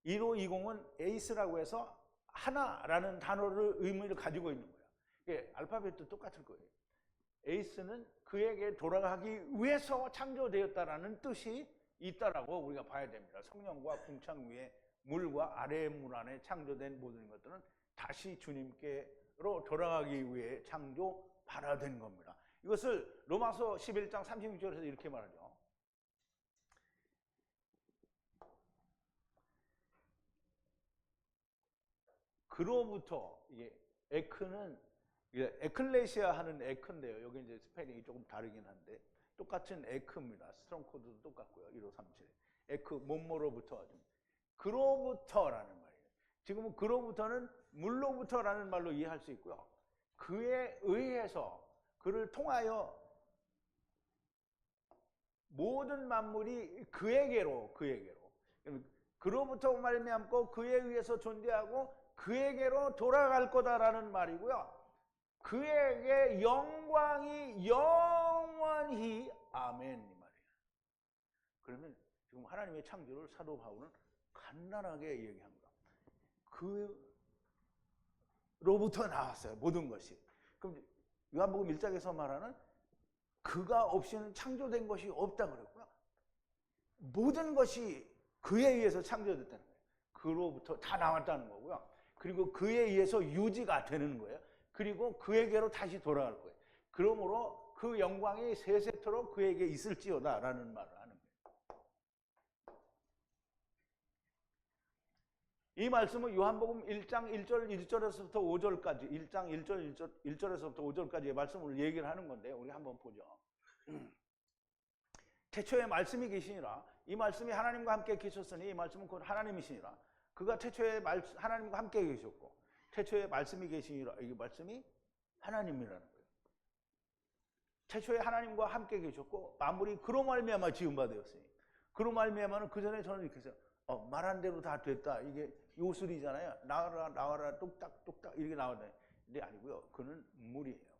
1520은 에이스라고 해서 하나라는 단어를 의미를 가지고 있는 거예요. 이게 알파벳도 똑같을 거예요. 에이스는 그에게 돌아가기 위해서 창조되었다라는 뜻이 있다라고 우리가 봐야 됩니다. 성령과 궁창 위에 물과 아래의 물 안에 창조된 모든 것들은 다시 주님께로 돌아가기 위해 창조 발화된 겁니다. 이것을 로마서 11장 36절에서 이렇게 말하죠. 그로부터 이게 에크는 에클레시아 하는 에크인데요. 여기 이제 스펠링이 조금 다르긴 한데 똑같은 에크입니다. 스트롱 코드도 똑같고요. 1537. 에크 몸모로부터 그로부터라는 말이에요. 지금은 그로부터는 물로부터라는 말로 이해할 수 있고요. 그에 의해서 그를 통하여 모든 만물이 그에게로 그로부터 말미암고 그에 의해서 존재하고 그에게로 돌아갈 거다라는 말이고요. 그에게 영광이 영원히 아멘 이 말이에요. 그러면 지금 하나님의 창조를 사도 바울은 간단하게 얘기합니다. 그로부터 나왔어요. 모든 것이. 그럼 요한복음 1장에서 말하는 그가 없이는 창조된 것이 없다 그랬고요. 모든 것이 그에 의해서 창조됐다는 거예요. 그로부터 다 나왔다는 거고요. 그리고 그에 의해서 유지가 되는 거예요. 그리고 그에게로 다시 돌아갈 거예요. 그러므로 그 영광이 세세토록 그에게 있을지어다라는 말을 하는 거예요. 이 말씀은 요한복음 1장 1절 1절에서부터 5절까지 1장 1절에서부터 5절까지의 말씀을 얘기를 하는 건데 우리 한번 보죠. 태초에 말씀이 계시니라. 이 말씀이 하나님과 함께 계셨으니 이 말씀은 곧 하나님이시니라. 그가 태초에 하나님과 함께 계셨고 태초에 말씀이 계시니라. 이 말씀이 하나님이라는 거예요. 태초에 하나님과 함께 계셨고 만물이 그로 말미암아 지은 바 되었으니 그로 말미암아는 그 전에 저는 이렇게 해서 말한 대로 다 됐다. 이게 요술이잖아요. 나와라 뚝딱 이렇게 나오네. 근데 아니고요. 그는 물이에요.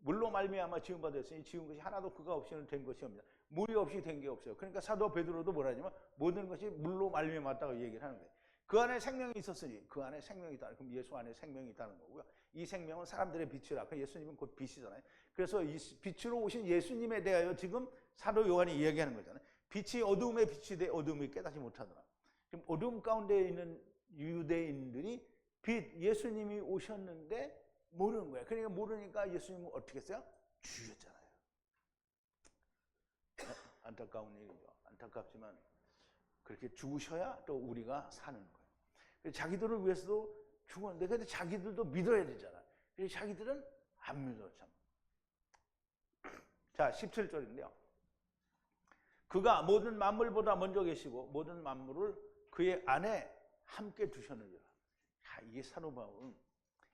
물로 말미암아 지은 바 되었으니 지은 것이 하나도 그가 없이는 된 것이 없습니다. 물이 없이 된 게 없어요. 그러니까 사도 베드로도 뭐라 하지만 모든 것이 물로 말미암았다고 얘기를 하는 거예요. 그 안에 생명이 있었으니 그 안에 생명이 있다. 그럼 예수 안에 생명이 있다는 거고요. 이 생명은 사람들의 빛이라. 예수님은 곧 빛이잖아요. 그래서 이 빛으로 오신 예수님에 대하여 지금 사도 요한이 이야기하는 거잖아요. 빛이 어두움에 빛이 돼 어두움이 깨닫지 못하더라. 지금 어두움 가운데 있는 유대인들이 예수님이 오셨는데 모르는 거야. 그러니까 모르니까 예수님은 어떻게 했어요? 죽였잖아요. 안타까운 일이죠. 안타깝지만 그렇게 죽으셔야 또 우리가 사는 거예요. 자기들을 위해서도 죽었는데 근데 자기들도 믿어야 되잖아. 그래서 자기들은 안 믿어 참. 자, 17절인데요. 그가 모든 만물보다 먼저 계시고 모든 만물을 그의 안에 함께 두셨느니라. 이게 사도 바울은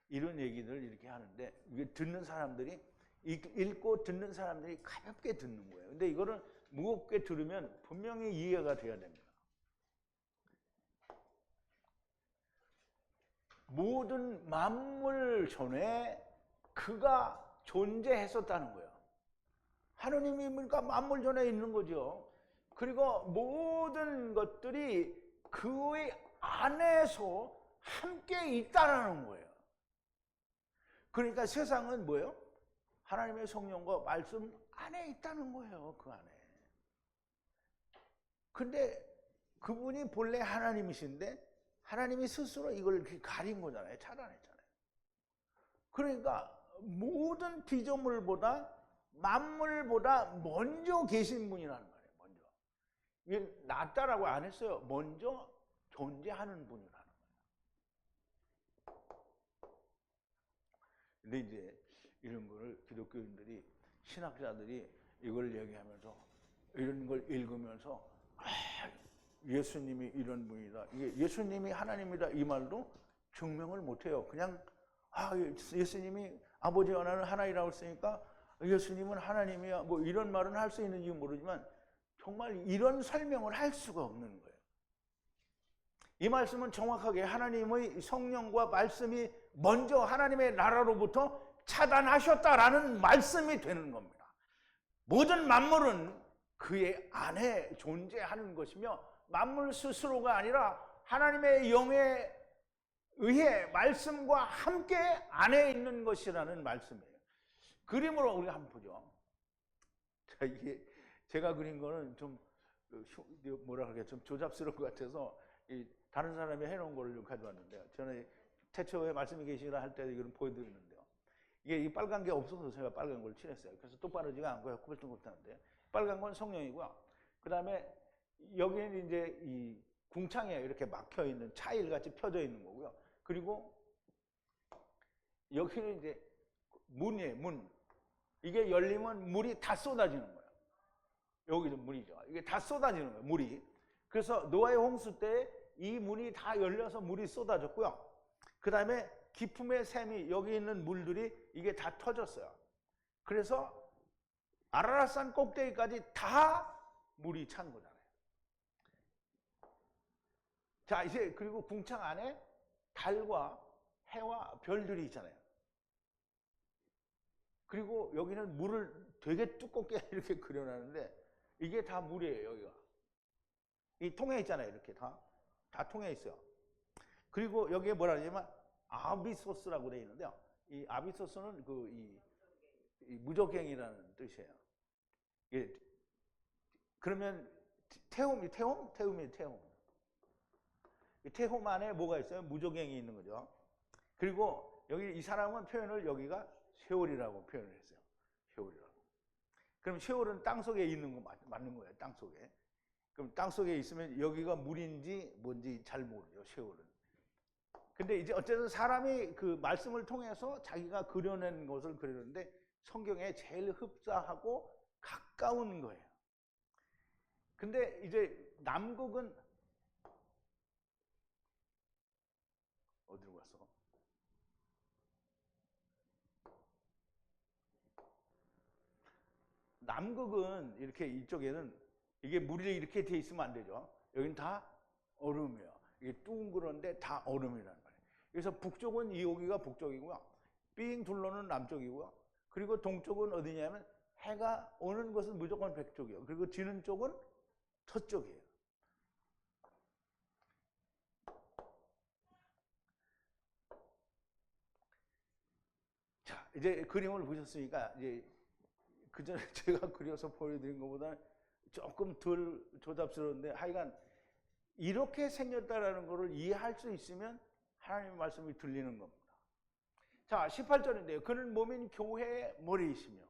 이런 얘기를 이렇게 하는데 이게 듣는 사람들이 읽고 듣는 사람들이 가볍게 듣는 거예요. 근데 이거를 무겁게 들으면 분명히 이해가 돼야 됩니다. 모든 만물 전에 그가 존재했었다는 거예요. 하느님이 그러니까 만물 전에 있는 거죠. 그리고 모든 것들이 그의 안에서 함께 있다는 거예요. 그러니까 세상은 뭐예요? 하나님의 성령과 말씀 안에 있다는 거예요. 그 안에. 근데 그분이 본래 하나님이신데 하나님이 스스로 이걸 가린 거잖아요. 차단했잖아요. 그러니까 모든 피조물보다 만물보다 먼저 계신 분이라는 말이에요. 먼저. 이게 낫다라고 안 했어요. 먼저 존재하는 분이라는 거예요. 근데 이제 이런 거를 기독교인들이 신학자들이 이걸 얘기하면서 이런 걸 읽으면서 예수님이 이런 분이다. 이게 예수님이 하나님이다 이 말도 증명을 못해요. 그냥 예수님이 아버지 하나는 하나이라고 했으니까 예수님은 하나님이야 뭐 이런 말은 할 수 있는지 모르지만 정말 이런 설명을 할 수가 없는 거예요. 이 말씀은 정확하게 하나님의 성령과 말씀이 먼저 하나님의 나라로부터 차단하셨다라는 말씀이 되는 겁니다. 모든 만물은 그의 안에 존재하는 것이며 만물 스스로가 아니라 하나님의 영에 의해 말씀과 함께 안에 있는 것이라는 말씀이에요. 그림으로 우리 한번 보죠. 자, 이게 제가 그린 거는 좀 뭐라 그럴까 좀 조잡스러운 것 같아서 다른 사람이 해놓은 거를 좀 가져왔는데요. 저는 태초에 말씀이 계시라 할 때 이걸 보여드리는데요. 이게 이 빨간 게 없어서 제가 빨간 걸 칠했어요. 그래서 똑바르지가 않고요. 꾸불뚝꾸불뚝한데 빨간 건 성령이고요. 그 다음에 여기는 이제 이 궁창에 이렇게 막혀 있는 차일 같이 펴져 있는 거고요. 그리고 여기는 이제 문이에요. 문. 이게 열리면 물이 다 쏟아지는 거예요. 여기도 문이죠. 이게 다 쏟아지는 거예요. 물이. 그래서 노아의 홍수 때 이 문이 다 열려서 물이 쏟아졌고요. 그 다음에 기품의 샘이 여기 있는 물들이 이게 다 터졌어요. 그래서 아라랏산 꼭대기까지 다 물이 찬 거잖아요. 자, 이제 그리고 궁창 안에 달과 해와 별들이 있잖아요. 그리고 여기는 물을 되게 두껍게 이렇게 그려놨는데 이게 다 물이에요, 여기가. 이 통에 있잖아요, 이렇게 다 통에 있어요. 그리고 여기에 뭐라 그러냐면 아비소스라고 되어 있는데요. 이 아비소스는 이 무적갱이라는 뜻이에요. 예. 그러면 태움이 태움. 이 태움 안에 뭐가 있어요? 무적갱이 있는 거죠. 그리고 여기 이 사람은 표현을 여기가 쉐올이라고 표현을 했어요. 쉐올이라고. 그럼 쉐올은 땅 속에 있는 거 맞는 거예요. 땅 속에. 그럼 땅 속에 있으면 여기가 물인지 뭔지 잘 모르죠. 쉐올은. 근데 이제 어쨌든 사람이 그 말씀을 통해서 자기가 그려낸 것을 그리는데 성경에 제일 흡사하고 가까운 거예요. 근데 이제 남극은 어디로 갔어? 남극은 이렇게 이쪽에는 이게 물이 이렇게 돼 있으면 안 되죠. 여기는 다 얼음이에요. 이게 둥그런데 다 얼음이라는 거예요. 그래서 북쪽은 여기가 북쪽이고요. 삥 둘러는 남쪽이고요. 그리고 동쪽은 어디냐면 해가 오는 것은 무조건北쪽이에요. 그리고 지는 쪽은 서쪽이에요. 자, 이제 그림을 보셨으니까 이제 그 전에 제가 그려서 보여드린 것보다는 조금 덜 조잡스러운데 하여간 이렇게 생겼다라는 것을 이해할 수 있으면 하나님의 말씀이 들리는 겁니다. 자, 18절인데요. 그는 몸인 교회의 머리이시며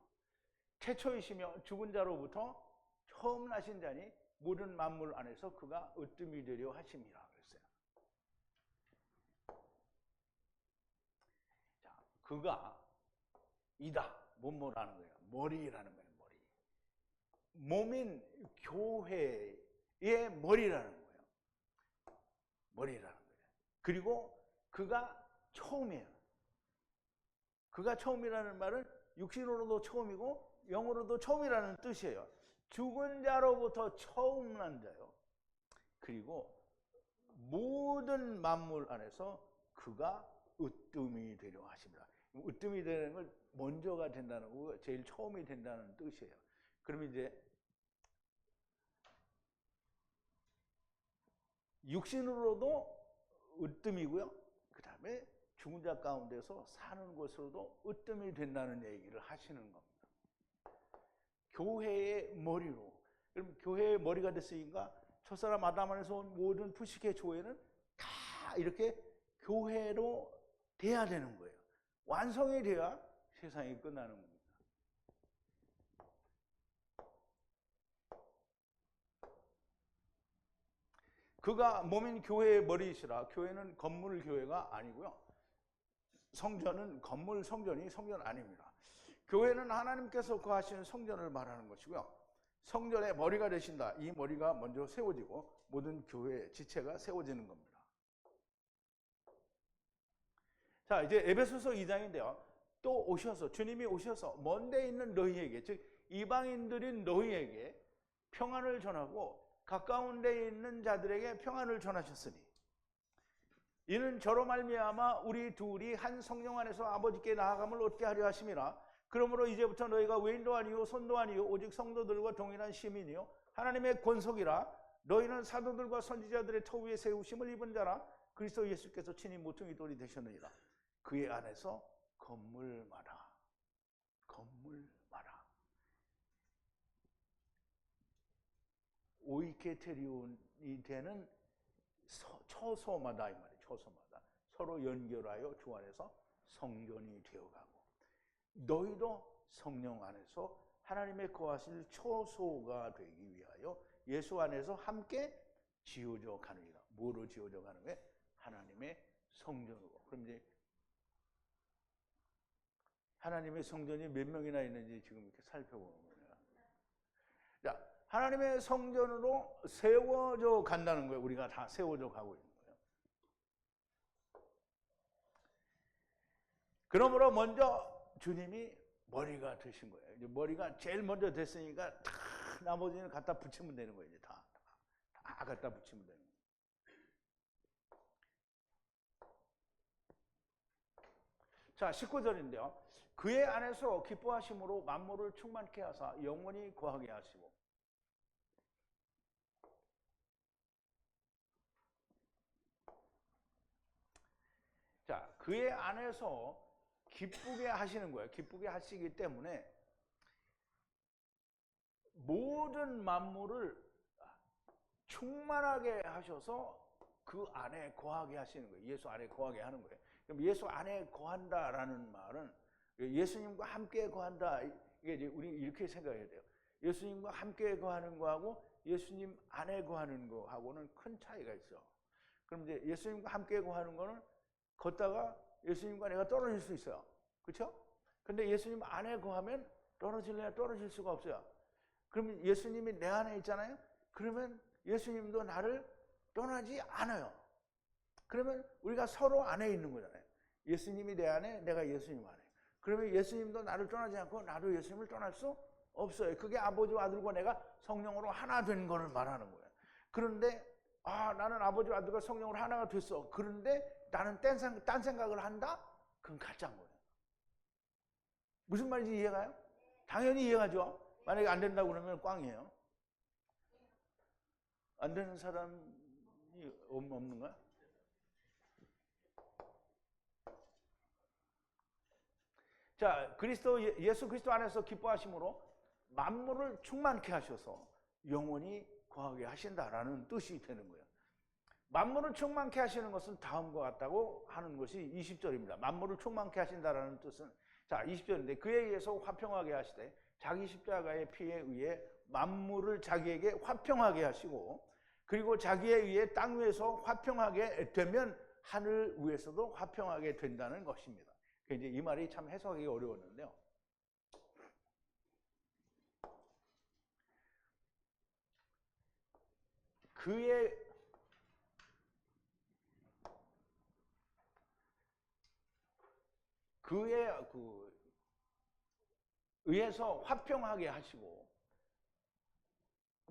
최초이시며 죽은 자로부터 처음 나신 자니 모든 만물 안에서 그가 으뜸이 되려 하심이라 그랬어요. 자, 그가 이다. 뭐라는 거예요? 머리라는 거예요. 몸인 교회의 머리라는 거예요. 머리라는 거예요. 그리고 그가 처음이에요. 그가 처음이라는 말은 육신으로도 처음이고 영으로도 처음이라는 뜻이에요. 죽은 자로부터 처음 난 자요. 그리고 모든 만물 안에서 그가 으뜸이 되려 하십니다. 으뜸이 되는 걸 먼저가 된다는 거고 제일 처음이 된다는 뜻이에요. 그럼 이제 육신으로도 으뜸이고요. 그 다음에 죽은 자 가운데서 사는 것으로도 으뜸이 된다는 얘기를 하시는 겁니다. 교회의 머리로. 그럼 교회의 머리가 됐으니까 첫사람 아담 안에서 온 모든 푸시케 교회는 다 이렇게 교회로 돼야 되는 거예요. 완성이 돼야 세상이 끝나는 겁니다. 그가 몸인 교회의 머리이시라. 교회는 건물 교회가 아니고요. 성전은 건물 성전이 성전 아닙니다. 교회는 하나님께서 거하시는 성전을 말하는 것이고요. 성전의 머리가 되신다. 이 머리가 먼저 세워지고 모든 교회 지체가 세워지는 겁니다. 자, 이제 에베소서 2장인데요. 또 오셔서 주님이 오셔서 먼데 있는 너희에게, 즉 이방인들인 너희에게 평안을 전하고 가까운 데 있는 자들에게 평안을 전하셨으니 이는 저로 말미암아 우리 둘이 한 성령 안에서 아버지께 나아감을 얻게 하려 하심이라. 그러므로 이제부터 너희가 외인도 아니요 손도 아니요 오직 성도들과 동일한 시민이요 하나님의 권속이라. 너희는 사도들과 선지자들의 터 위에 세우심을 입은 자라. 그리스도 예수께서 친히 모퉁이 돌이 되셨느니라. 그의 안에서 건물마다 오이케테리온이 되는 처소마다 이 말이에요. 처소마다 서로 연결하여 주 안에서 성전이 되어가고 너희도 성령 안에서 하나님의 거하실 처소가 되기 위하여 예수 안에서 함께 지어져 가느니라. 뭐로 지어져 가는 거예요? 하나님의 성전으로. 그럼 이제 하나님의 성전이 몇 명이나 있는지 지금 이렇게 살펴보는 거예요. 자, 하나님의 성전으로 세워져 간다는 거예요. 우리가 다 세워져 가고 있는 거예요. 그러므로 먼저 주님이 머리가 되신 거예요. 이제 머리가 제일 먼저 됐으니까 다 나머지는 갖다 붙이면 되는 거예요. 이제 다 갖다 붙이면 되는 거예요. 자, 19절인데요. 그의 안에서 기뻐하심으로 만물을 충만케 하사 영원히 거하게 하시고. 자, 그의 안에서 기쁘게 하시는 거예요. 기쁘게 하시기 때문에 모든 만물을 충만하게 하셔서 그 안에 거하게 하시는 거예요. 예수 안에 거하게 하는 거예요. 그럼 예수 안에 거한다라는 말은 예수님과 함께 거한다. 이게 이제 우리 이렇게 생각해야 돼요. 예수님과 함께 거하는 거하고 예수님 안에 거하는 거하고는 큰 차이가 있어. 그럼 이제 예수님과 함께 거하는 거는 걷다가 예수님과 내가 떨어질 수 있어요. 그렇죠? 근데 예수님 안에 거하면 떨어질래야 떨어질 수가 없어요. 그러면 예수님이 내 안에 있잖아요. 그러면 예수님도 나를 떠나지 않아요. 그러면 우리가 서로 안에 있는 거잖아요. 예수님이 내 안에, 내가 예수님 안에. 그러면 예수님도 나를 떠나지 않고 나도 예수님을 떠날 수 없어요. 그게 아버지와 아들과 내가 성령으로 하나 된 거를 말하는 거예요. 그런데 나는 아버지와 아들과 성령으로 하나가 됐어. 그런데 나는 딴 생각을 한다? 그건 가짜인 거예요. 무슨 말인지 이해가요? 당연히 이해가죠. 만약에 안 된다고 그러면 꽝이에요. 안 되는 사람이 없는가? 자, 예수 그리스도 안에서 기뻐하심으로 만물을 충만케 하셔서 영원히 거하게 하신다라는 뜻이 되는 거예요. 만물을 충만케 하시는 것은 다음과 같다고 하는 것이 20절입니다. 만물을 충만케 하신다라는 뜻은, 자, 20절인데 그에 의해서 화평하게 하시되 자기 십자가의 피에 의해 만물을 자기에게 화평하게 하시고, 그리고 자기에 의해 땅 위에서 화평하게 되면 하늘 위에서도 화평하게 된다는 것입니다. 이제 이 말이 참 해석하기 어려웠는데요. 그의 의해서 화평하게 하시고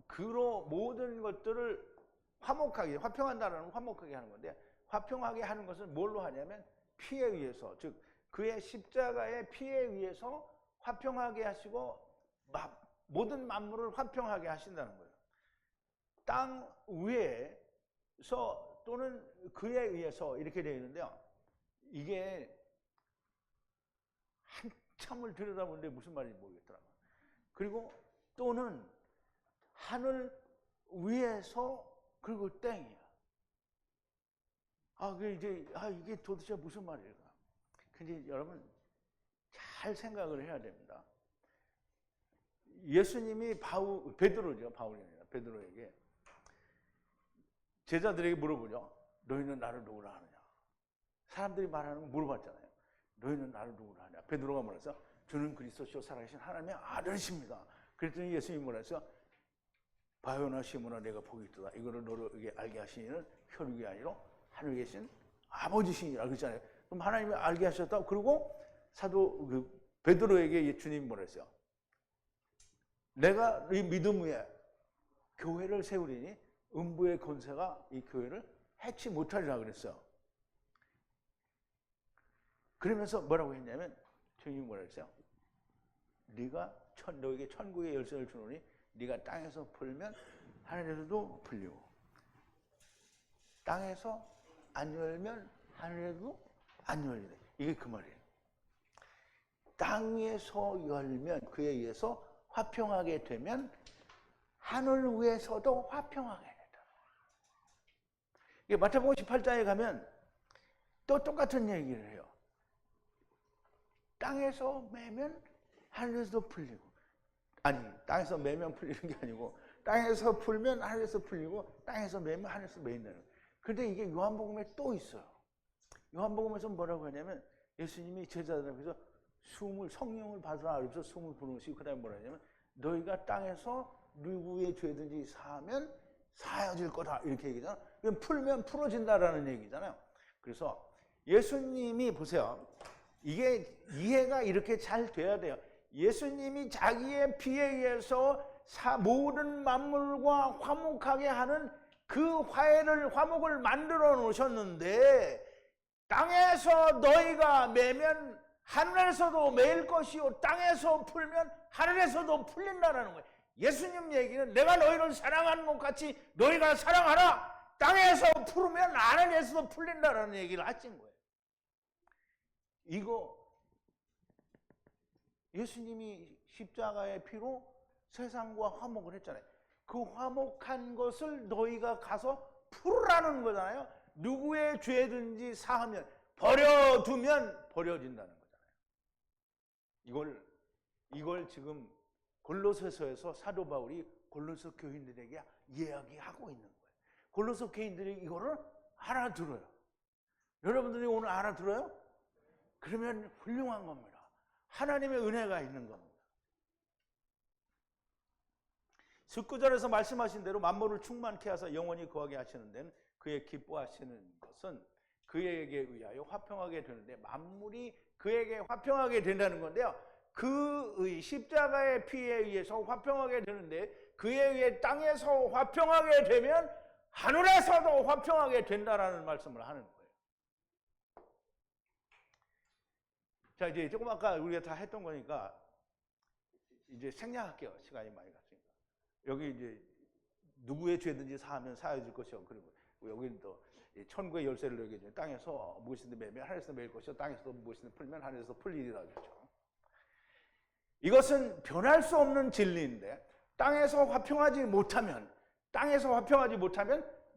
그로 모든 것들을 화목하게, 화평한다는 건 화목하게 하는 건데, 화평하게 하는 것은 뭘로 하냐면 피에 의해서, 즉 그의 십자가의 피에 의해서 화평하게 하시고 모든 만물을 화평하게 하신다는 거예요. 땅 위에서 또는 그에 의해서 이렇게 되어 있는데요. 이게 한참을 들여다보는데 무슨 말인지 모르겠더라고요. 그리고 또는 하늘 위에서, 그리고 땡이야. 이게 도대체 무슨 말일까? 근데 여러분 잘 생각을 해야 됩니다. 예수님이 베드로죠. 바울이 아니라 베드로에게, 제자들에게 물어보죠. 너희는 나를 누구라 하느냐? 사람들이 말하는 거 물어봤잖아요. 너희는 나를 누구라 하냐? 베드로가 뭐랬어? 주는 그리스도시요 살아계신 하나님의 아들이십니다. 그랬더니 예수님이 뭐라 했어? 바요나 시몬아 내가 복이 있도다. 이거를 너에게 알게 하시니는 혈육이 아니라 하늘에 계신 아버지시니라 그랬잖아요. 그럼 하나님이 알게 하셨다. 그리고 사도 베드로에게 주님이 뭐라 했어요? 내가 이 믿음 위에 교회를 세우리니 음부의 권세가 이 교회를 해치 못하리라 그랬어요. 그러면서 뭐라고 했냐면 주님이 뭐라 했어요? 네가 너에게 천국의 열쇠를 주노니 네가 땅에서 풀면 하늘에서도 풀리고 땅에서 안 열면 하늘에도 안 열리네. 이게 그 말이에요. 땅에서 열면, 그에 의해서 화평하게 되면 하늘 위에서도 화평하게 된다. 이게 마태복음 18장에 가면 또 똑같은 얘기를 해요. 땅에서 매면 하늘에서도 풀리고, 아니 땅에서 매면 풀리는 게 아니고 땅에서 풀면 하늘에서 풀리고 땅에서 매면 하늘에서 매인다는 거예요. 그런데 이게 요한복음에 또 있어요. 요한복음에서 뭐라고 하냐면 예수님이 제자들에게서 성령을 받으라 그래서 숨을 부르시고 그다음에 뭐라 하냐면 너희가 땅에서 누구의 죄든지 사하면 사하여질 거다 이렇게 얘기잖아요. 그럼 풀면 풀어진다라는 얘기잖아요. 그래서 예수님이 보세요. 이게 이해가 이렇게 잘 돼야 돼요. 예수님이 자기의 피에 의해서 모든 만물과 화목하게 하는 그 화목을 만들어 놓으셨는데, 땅에서 너희가 매면 하늘에서도 매일 것이요 땅에서 풀면 하늘에서도 풀린다라는 거예요. 예수님 얘기는 내가 너희를 사랑하는 것 같이 너희가 사랑하라. 땅에서 풀으면 하늘에서도 풀린다라는 얘기를 하신 거예요. 이거 예수님이 십자가의 피로 세상과 화목을 했잖아요. 그 화목한 것을 너희가 가서 풀으라는 거잖아요. 누구의 죄든지 사하면, 버려두면 버려진다는 거잖아요. 이걸 지금 골로새서에서 사도 바울이 골로새 교인들에게 이야기하고 있는 거예요. 골로새 교인들이 이거를 알아들어요. 여러분들이 오늘 알아들어요? 그러면 훌륭한 겁니다. 하나님의 은혜가 있는 겁니다. 19절에서 말씀하신 대로 만물을 충만케 하사 영원히 거하게 하시는 데는 그의 기뻐하시는 것은 그에게 의하여 화평하게 되는데, 만물이 그에게 화평하게 된다는 건데요. 그의 십자가의 피에 의해서 화평하게 되는데, 그에 의해 땅에서 화평하게 되면 하늘에서도 화평하게 된다라는 말씀을 하는 거예요. 자, 이제 조금 아까 우리가 다 했던 거니까 이제 생략할게요. 시간이 많이 갔으니까. 여기 이제 누구의 죄든지 사하면 사해질 것이요. 그리고 여기는 또 천국의 열쇠를 너에게 주니 땅에서 무엇이든 매면 하늘에서 매일 것이요 땅에서 무엇이든 풀면 하늘에서 풀리리라 그랬죠. 이것은 변할 수 없는 진리인데, 땅에서 화평하지 못하면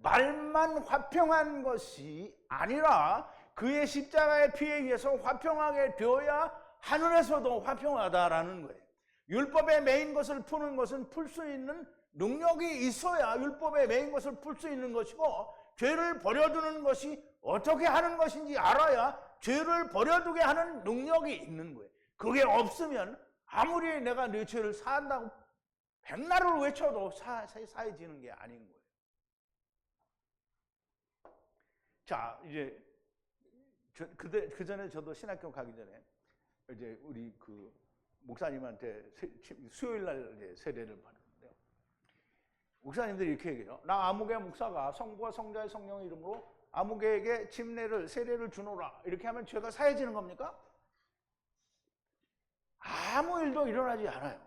말만 화평한 것이 아니라 그의 십자가의 피에 의해서 화평하게 되어야 하늘에서도 화평하다라는 거예요. 율법의 매인 것을 푸는 것은 풀 수 있는 능력이 있어야 율법의 매인 것을 풀 수 있는 것이고, 죄를 버려두는 것이 어떻게 하는 것인지 알아야 죄를 버려두게 하는 능력이 있는 거예요. 그게 없으면 아무리 내가 내 죄를 사한다고 백날을 외쳐도 사해지는 게 아닌 거예요. 자, 이제 그 전에 저도 신학교 가기 전에 이제 우리 그 목사님한테 수요일 날 이제 세례를 받았는데요. 목사님들이 이렇게 얘기해요. 나 아무개 목사가 성부와 성자의 성령의 이름으로 아무개에게 세례를 주노라. 이렇게 하면 죄가 사해지는 겁니까? 아무 일도 일어나지 않아요.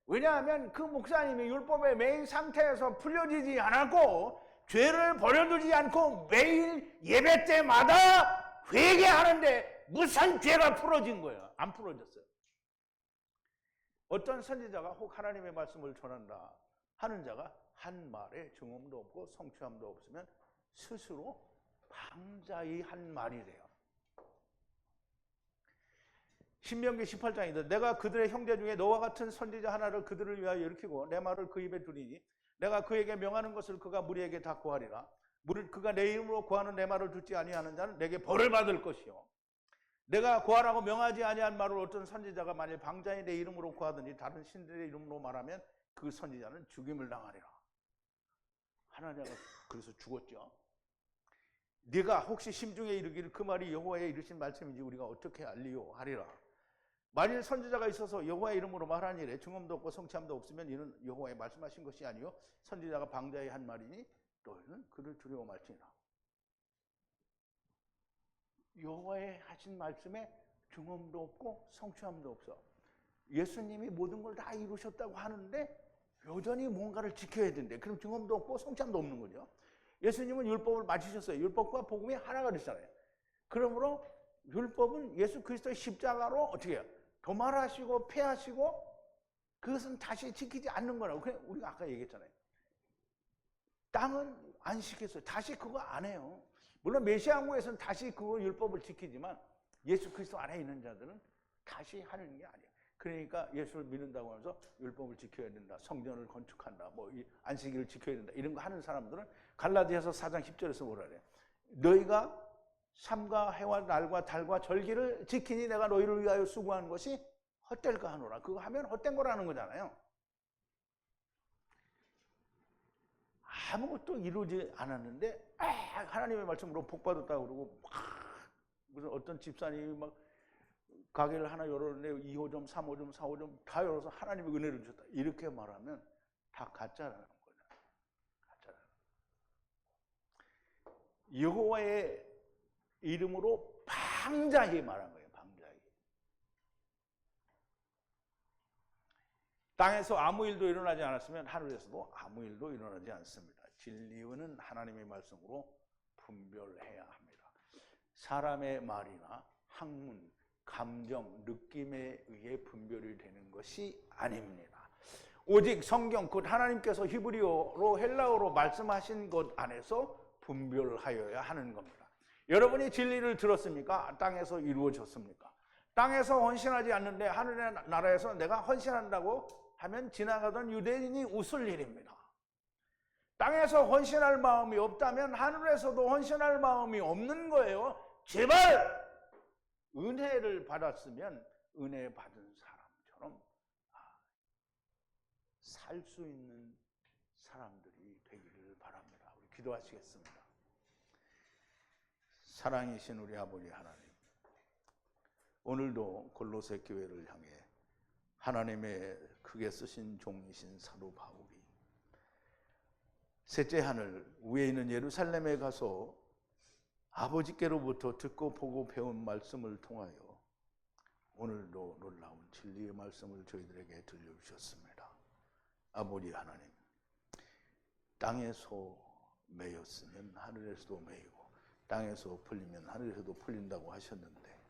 왜냐하면 그 목사님이 율법에 매인 상태에서 풀려지지 않았고 죄를 버려두지 않고 매일 예배 때마다 회개하는데 무슨 죄가 풀어진 거예요? 안 풀어졌어요. 어떤 선지자가 혹 하나님의 말씀을 전한다 하는 자가 한 말에 증언도 없고 성취함도 없으면 스스로 방자히 한 말이래요. 신명기 18장이다. 내가 그들의 형제 중에 너와 같은 선지자 하나를 그들을 위하여 일으키고 내 말을 그 입에 두리니 내가 그에게 명하는 것을 그가 무리에게 다 구하리라. 그가 내 이름으로 구하는 내 말을 듣지 아니하는 자는 내게 벌을 받을 것이요. 내가 구하라고 명하지 아니한 말을 어떤 선지자가 만일 방자히 내 이름으로 구하더니 다른 신들의 이름으로 말하면 그 선지자는 죽임을 당하리라. 하나님은 그래서 죽었죠. 네가 혹시 심중에 이르기를 그 말이 여호와의 이르신 말씀인지 우리가 어떻게 알리요 하리라. 만일 선지자가 있어서 여호와의 이름으로 말하는 일에 증언도 없고 성취함도 없으면 이는 여호와의 말씀하신 것이 아니요 선지자가 방자히 한 말이니 너희는 그를 두려워 말지니라. 여호와의 하신 말씀에 증언도 없고 성취함도 없어. 예수님이 모든 걸 다 이루셨다고 하는데 여전히 뭔가를 지켜야 된대. 그럼 증언도 없고 성취함도 없는 거죠. 예수님은 율법을 마치셨어요. 율법과 복음이 하나가 됐잖아요. 그러므로 율법은 예수 그리스도의 십자가로 어떻게 해요? 도말하시고 폐하시고 그것은 다시 지키지 않는 거라고. 그냥 우리가 아까 얘기했잖아요. 땅은 안 지켰어요. 다시 그거 안 해요. 물론 메시아 왕국에서는 다시 그 율법을 지키지만 예수 그리스도 안에 있는 자들은 다시 하는 게 아니에요. 그러니까 예수를 믿는다고 하면서 율법을 지켜야 된다. 성전을 건축한다. 뭐 안식일을 지켜야 된다. 이런 거 하는 사람들은 갈라디아서 4장 10절에서 뭐라 그래요? 너희가 삼가 해와 날과 달과 절기를 지키니 내가 너희를 위하여 수고하는 것이 헛될까 하노라. 그거 하면 헛된 거라는 거잖아요. 아무것도 이루지 않았는데 하나님의 말씀으로 복 받았다고 그러고 무슨 어떤 집사님이 막 가게를 하나 열었는데 2호점, 3호점, 4호점 다 열어서 하나님의 은혜를 주셨다. 이렇게 말하면 다 가짜라는 거죠. 가짜라는 거예요. 여호와의 이름으로 방자히 말한 거예요. 방자히. 땅에서 아무 일도 일어나지 않았으면 하늘에서도 아무 일도 일어나지 않습니다. 진리는 하나님의 말씀으로 분별해야 합니다. 사람의 말이나 학문, 감정, 느낌에 의해 분별이 되는 것이 아닙니다. 오직 성경, 곧 하나님께서 히브리어로 헬라어로 말씀하신 것 안에서 분별하여야 하는 겁니다. 여러분이 진리를 들었습니까? 땅에서 이루어졌습니까? 땅에서 헌신하지 않는데 하늘의 나라에서 내가 헌신한다고 하면 지나가던 유대인이 웃을 일입니다. 땅에서 헌신할 마음이 없다면 하늘에서도 헌신할 마음이 없는 거예요. 제발 은혜를 받았으면 은혜 받은 사람처럼 살 수 있는 사람들이 되기를 바랍니다. 우리 기도하시겠습니다. 사랑이신 우리 아버지 하나님, 오늘도 골로새 교회를 향해 하나님의 크게 쓰신 종이신 사도 바울이 셋째 하늘 위에 있는 예루살렘에 가서 아버지께로부터 듣고 보고 배운 말씀을 통하여 오늘도 놀라운 진리의 말씀을 저희들에게 들려주셨습니다. 아버지 하나님, 땅에서 매였으면 하늘에서도 매이고 땅에서 풀리면 하늘에서도 풀린다고 하셨는데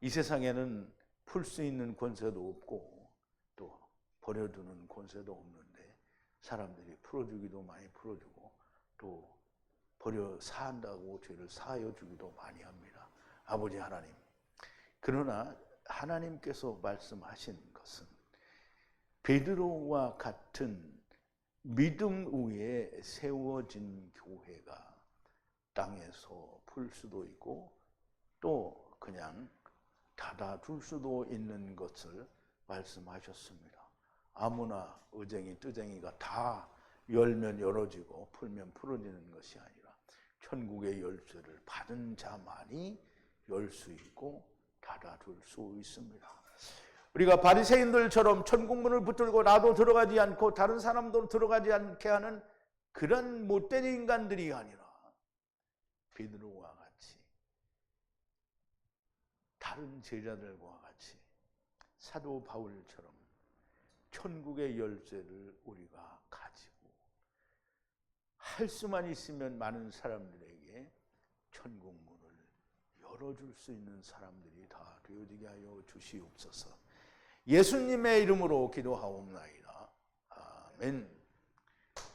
이 세상에는 풀 수 있는 권세도 없고 또 버려두는 권세도 없는데 사람들이 풀어주기도 많이 풀어주고 또 버려 사한다고 죄를 사하여 주기도 많이 합니다. 아버지 하나님, 그러나 하나님께서 말씀하신 것은 베드로와 같은 믿음 위에 세워진 교회가 땅에서 풀 수도 있고 또 그냥 닫아둘 수도 있는 것을 말씀하셨습니다. 아무나 의쟁이 뜨쟁이가 다 열면 열어지고 풀면 풀어지는 것이 아니라 천국의 열쇠를 받은 자만이 열 수 있고 닫아둘 수 있습니다. 우리가 바리새인들처럼 천국문을 붙들고 나도 들어가지 않고 다른 사람도 들어가지 않게 하는 그런 못된 인간들이 아니라 베드로와 같이 다른 제자들과 같이 사도 바울처럼 천국의 열쇠를 우리가 가지고 할 수만 있으면 많은 사람들에게 천국 문을 열어줄 수 있는 사람들이 다 되어지게 하여 주시옵소서. 예수님의 이름으로 기도하옵나이다. 아멘.